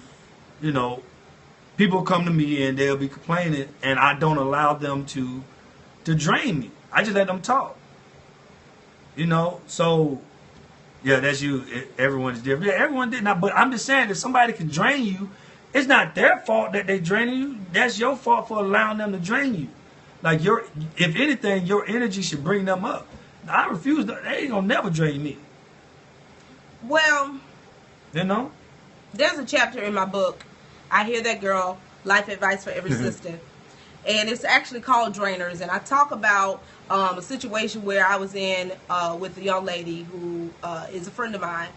people come to me and they'll be complaining, and I don't allow them to drain me. I just let them talk. So, yeah, that's you. Everyone's different. Yeah, everyone did not. But I'm just saying, if somebody can drain you, it's not their fault that they draining you. That's your fault for allowing them to drain you. Like, if anything, your energy should bring them up. I refuse. They ain't gonna never drain me. Well, there's a chapter in my book, I Hear That Girl, Life Advice for Every Sister. And it's actually called Drainers. And I talk about a situation where I was in with a young lady who is a friend of mine.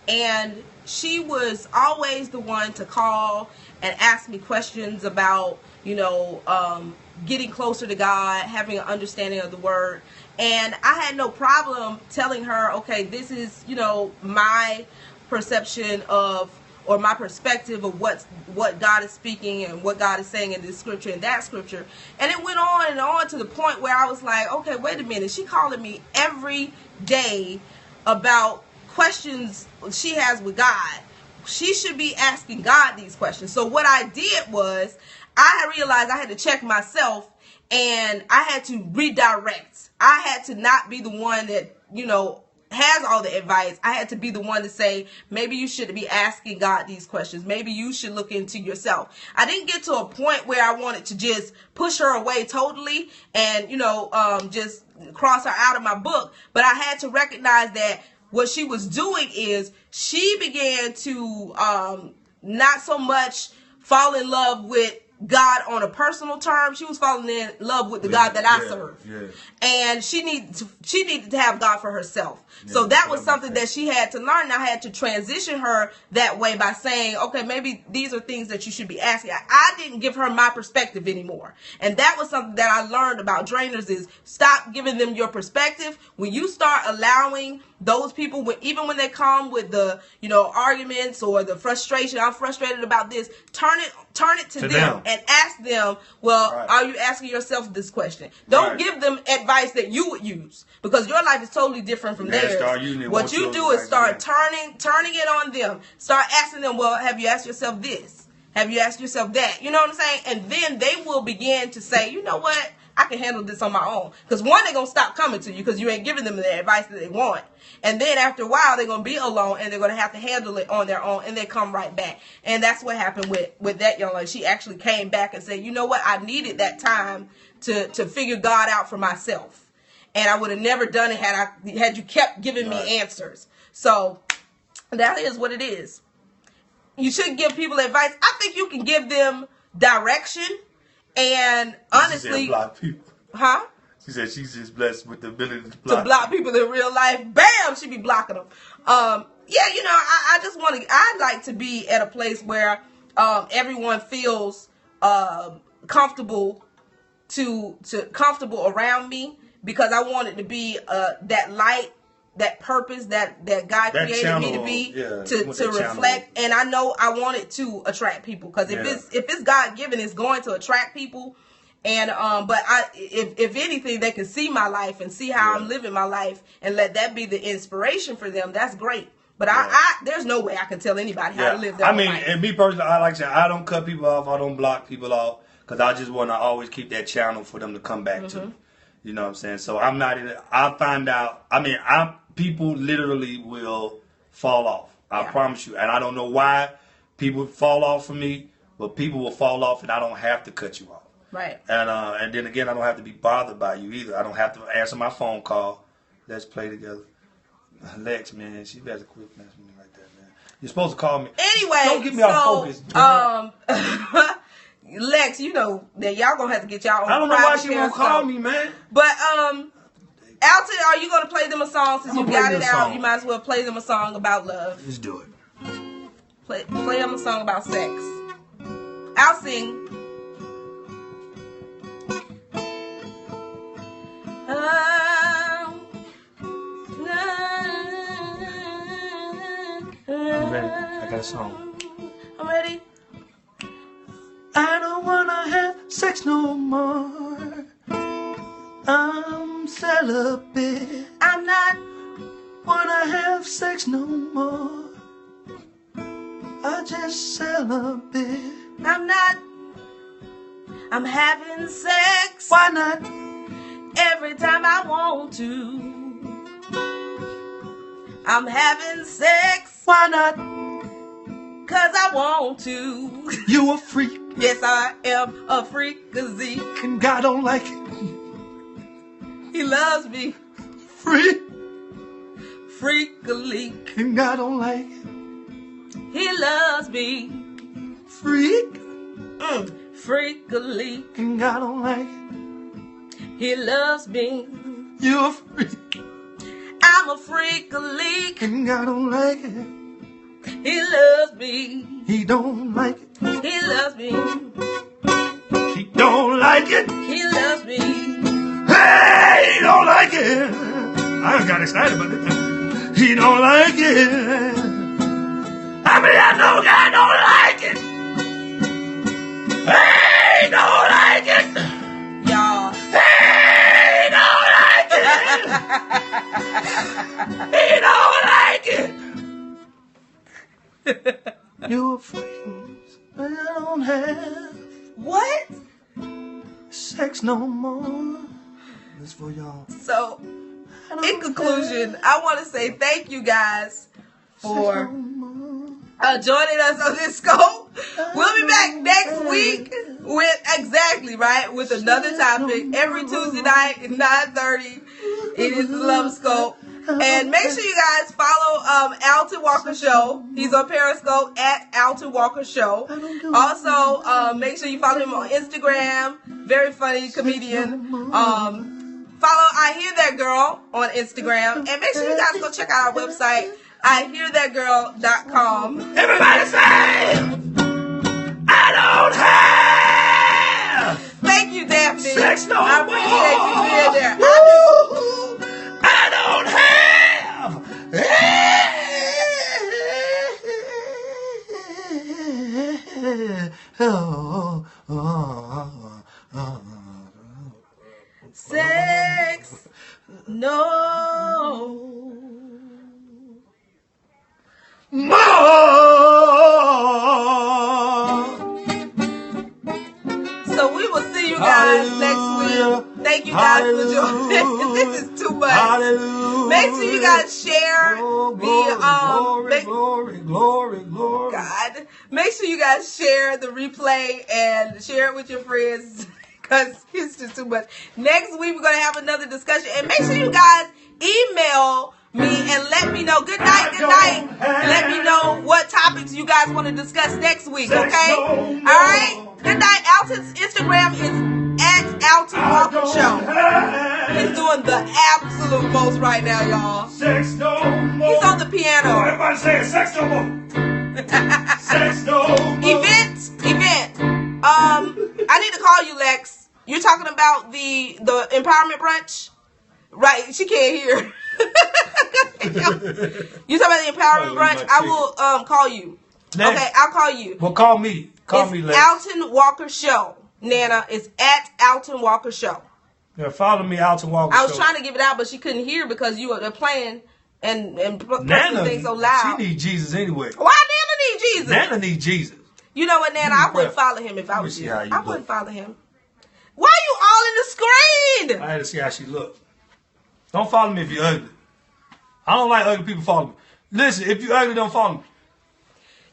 And she was always the one to call and ask me questions about, getting closer to God, having an understanding of the Word. And I had no problem telling her, okay, this is, my perception of, or my perspective of what God is speaking and what God is saying in this scripture and that scripture. And it went on and on to the point where I was like, okay, wait a minute. She calling me every day about questions she has with God. She should be asking God these questions. So what I did was, I realized I had to check myself, and I had to redirect. I had to not be the one that, has all the advice. I had to be the one to say, maybe you should be asking God these questions. Maybe you should look into yourself. I didn't get to a point where I wanted to just push her away totally and, just cross her out of my book. But I had to recognize that what she was doing is she began to not so much fall in love with God on a personal term. She was falling in love with the God that I serve. Yeah. And she needed to have God for herself. Yeah, so that was something that she had to learn. And I had to transition her that way by saying, okay, maybe these are things that you should be asking. I didn't give her my perspective anymore. And that was something that I learned about drainers is stop giving them your perspective. When you start allowing those people, even when they come with the, arguments or the frustration, I'm frustrated about this, turn it to them and ask them, well, are you asking yourself this question? Don't give them advice that you would use, because your life is totally different from theirs. What you do is start turning it on them. Start asking them, well, have you asked yourself this? Have you asked yourself that? You know what I'm saying? And then they will begin to say, you know what? I can handle this on my own. Because one, they're going to stop coming to you because you ain't giving them the advice that they want. And then after a while, they're going to be alone and they're going to have to handle it on their own, and they come right back. And that's what happened with that young lady. She actually came back and said, you know what? I needed that time to figure God out for myself. And I would have never done it had you kept giving me answers. So that is what it is. You shouldn't give people advice. I think you can give them direction. And honestly, block people. Huh? She said she's just blessed with the ability to block people in real life. Bam, she be blocking them. I just I'd like to be at a place where everyone feels comfortable comfortable around me, because I want it to be that light, that purpose that God created me to be, to reflect. And I know I want it to attract people, because if it's God given, it's going to attract people. And if anything, they can see my life and see how I'm living my life, and let that be the inspiration for them. That's great. But there's no way I can tell anybody how to live their life. And me personally, I say I don't cut people off. I don't block people off, because I just want to always keep that channel for them to come back to. You know what I'm saying? So I'm not in it. I find out. People literally will fall off. I promise you. And I don't know why people fall off from me, but people will fall off, and I don't have to cut you off. Right. And then again, I don't have to be bothered by you either. I don't have to answer my phone call. Let's play together. Lex, man, she better quit messing with me like that, man. You're supposed to call me. Anyway, don't get me off focus. Lex, you know that y'all gonna have to get y'all own. I don't know why she won't call me, man. But Alton, are you gonna play them a song since you got it out? You might as well play them a song about love. Let's do it. Play them a song about sex. I'll sing. You ready? I got a song. I'm ready. I don't wanna have sex no more. I'm celibate. I'm not wanna have sex no more. I just celibate. I'm not. I'm having sex. Why not? Every time I want to. I'm having sex. Why not? 'Cause I want to. You a freak. Yes, I am a freakazoid. And God don't like it. He loves me. Freak. Freak-a-leak. And God don't like it. He loves me. Freak. Freak-a-leak. And God don't like it. He loves me. You a freak. I'm a freak-a-leak. And God don't like it. He loves me. He don't like it. He loves me. He don't like it. He loves me. Hey, he don't like it. I got excited about it. He don't like it. I know God don't like it. Hey, he don't like it. Y'all. Hey, he don't like it. He don't like it. You're afraid I don't have what? Sex no more. This for y'all. So, in conclusion, I want to say thank you guys for joining us on this scope. We'll be back next week with another topic. Every Tuesday night at 9:30. It is the LoveScope. And make sure you guys follow Alton Walker Show. He's on Periscope at Alton Walker Show. Also, make sure you follow him on Instagram. Very funny comedian. Follow I Hear That Girl on Instagram. And make sure you guys go check out our website, IHearThatGirl.com. Everybody say, I don't have. Thank you, Daphne. Sex no I more. appreciate you being there. I don't have. Sex, no more. So we will see you guys next week. Thank you guys for joining. This is too much. Hallelujah. Make sure you guys share glory. God. Make sure you guys share the replay and share it with your friends. Because it's just too much. Next week, we're going to have another discussion. And make sure you guys email me and let me know. Good night. Let me know what topics you guys want to discuss next week, okay? All right? Good night. Alton's Instagram is at Alton Walker Show. He's doing the absolute most right now, y'all. Sex no more. He's on the piano. Everybody say it. Sex no more. Sex no more. Event. I need to call you, Lex. You're talking about the empowerment brunch, right? She can't hear. You talking about the empowerment brunch? I will call you. Next. Okay, I'll call you. Well, call me. Call It's me, Lex. Alton Walker Show. Nana, it's at Alton Walker Show. Yeah, follow me, Alton Walker. I was trying to give it out, but she couldn't hear because you were playing and pressing Nana, things so loud. she needs Jesus anyway. Why Nana need Jesus? Nana needs Jesus. You know what, Nana? I wouldn't follow him if I was see you. how you I look. wouldn't follow him. Why are you all in the screen? I had to see how she looked. Don't follow me if you're ugly. I don't like ugly people following me. Listen, if you're ugly, don't follow me.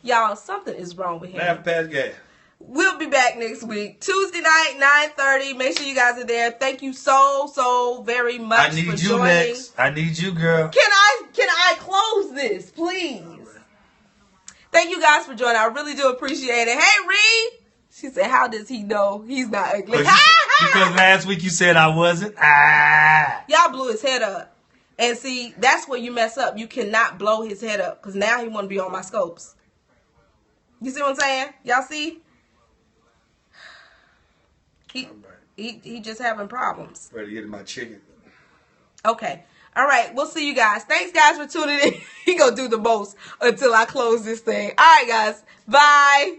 Y'all, something is wrong with him. Laugh past gas. We'll be back next week. Tuesday night, 9:30. Make sure you guys are there. Thank you so very much I for need you, joining. Lex. I need you, girl. Can I close this, please? Thank you guys for joining. I really do appreciate it. Hey, Reed. She said, how does he know he's not ugly? Because last week you said I wasn't. Y'all blew his head up. And see, that's where you mess up. You cannot blow his head up because now he want to be on my scopes. You see what I'm saying? Y'all see? He just having problems. Ready to get in my chicken. Okay. All right. We'll see you guys. Thanks, guys, for tuning in. He gonna do the most until I close this thing. All right, guys. Bye.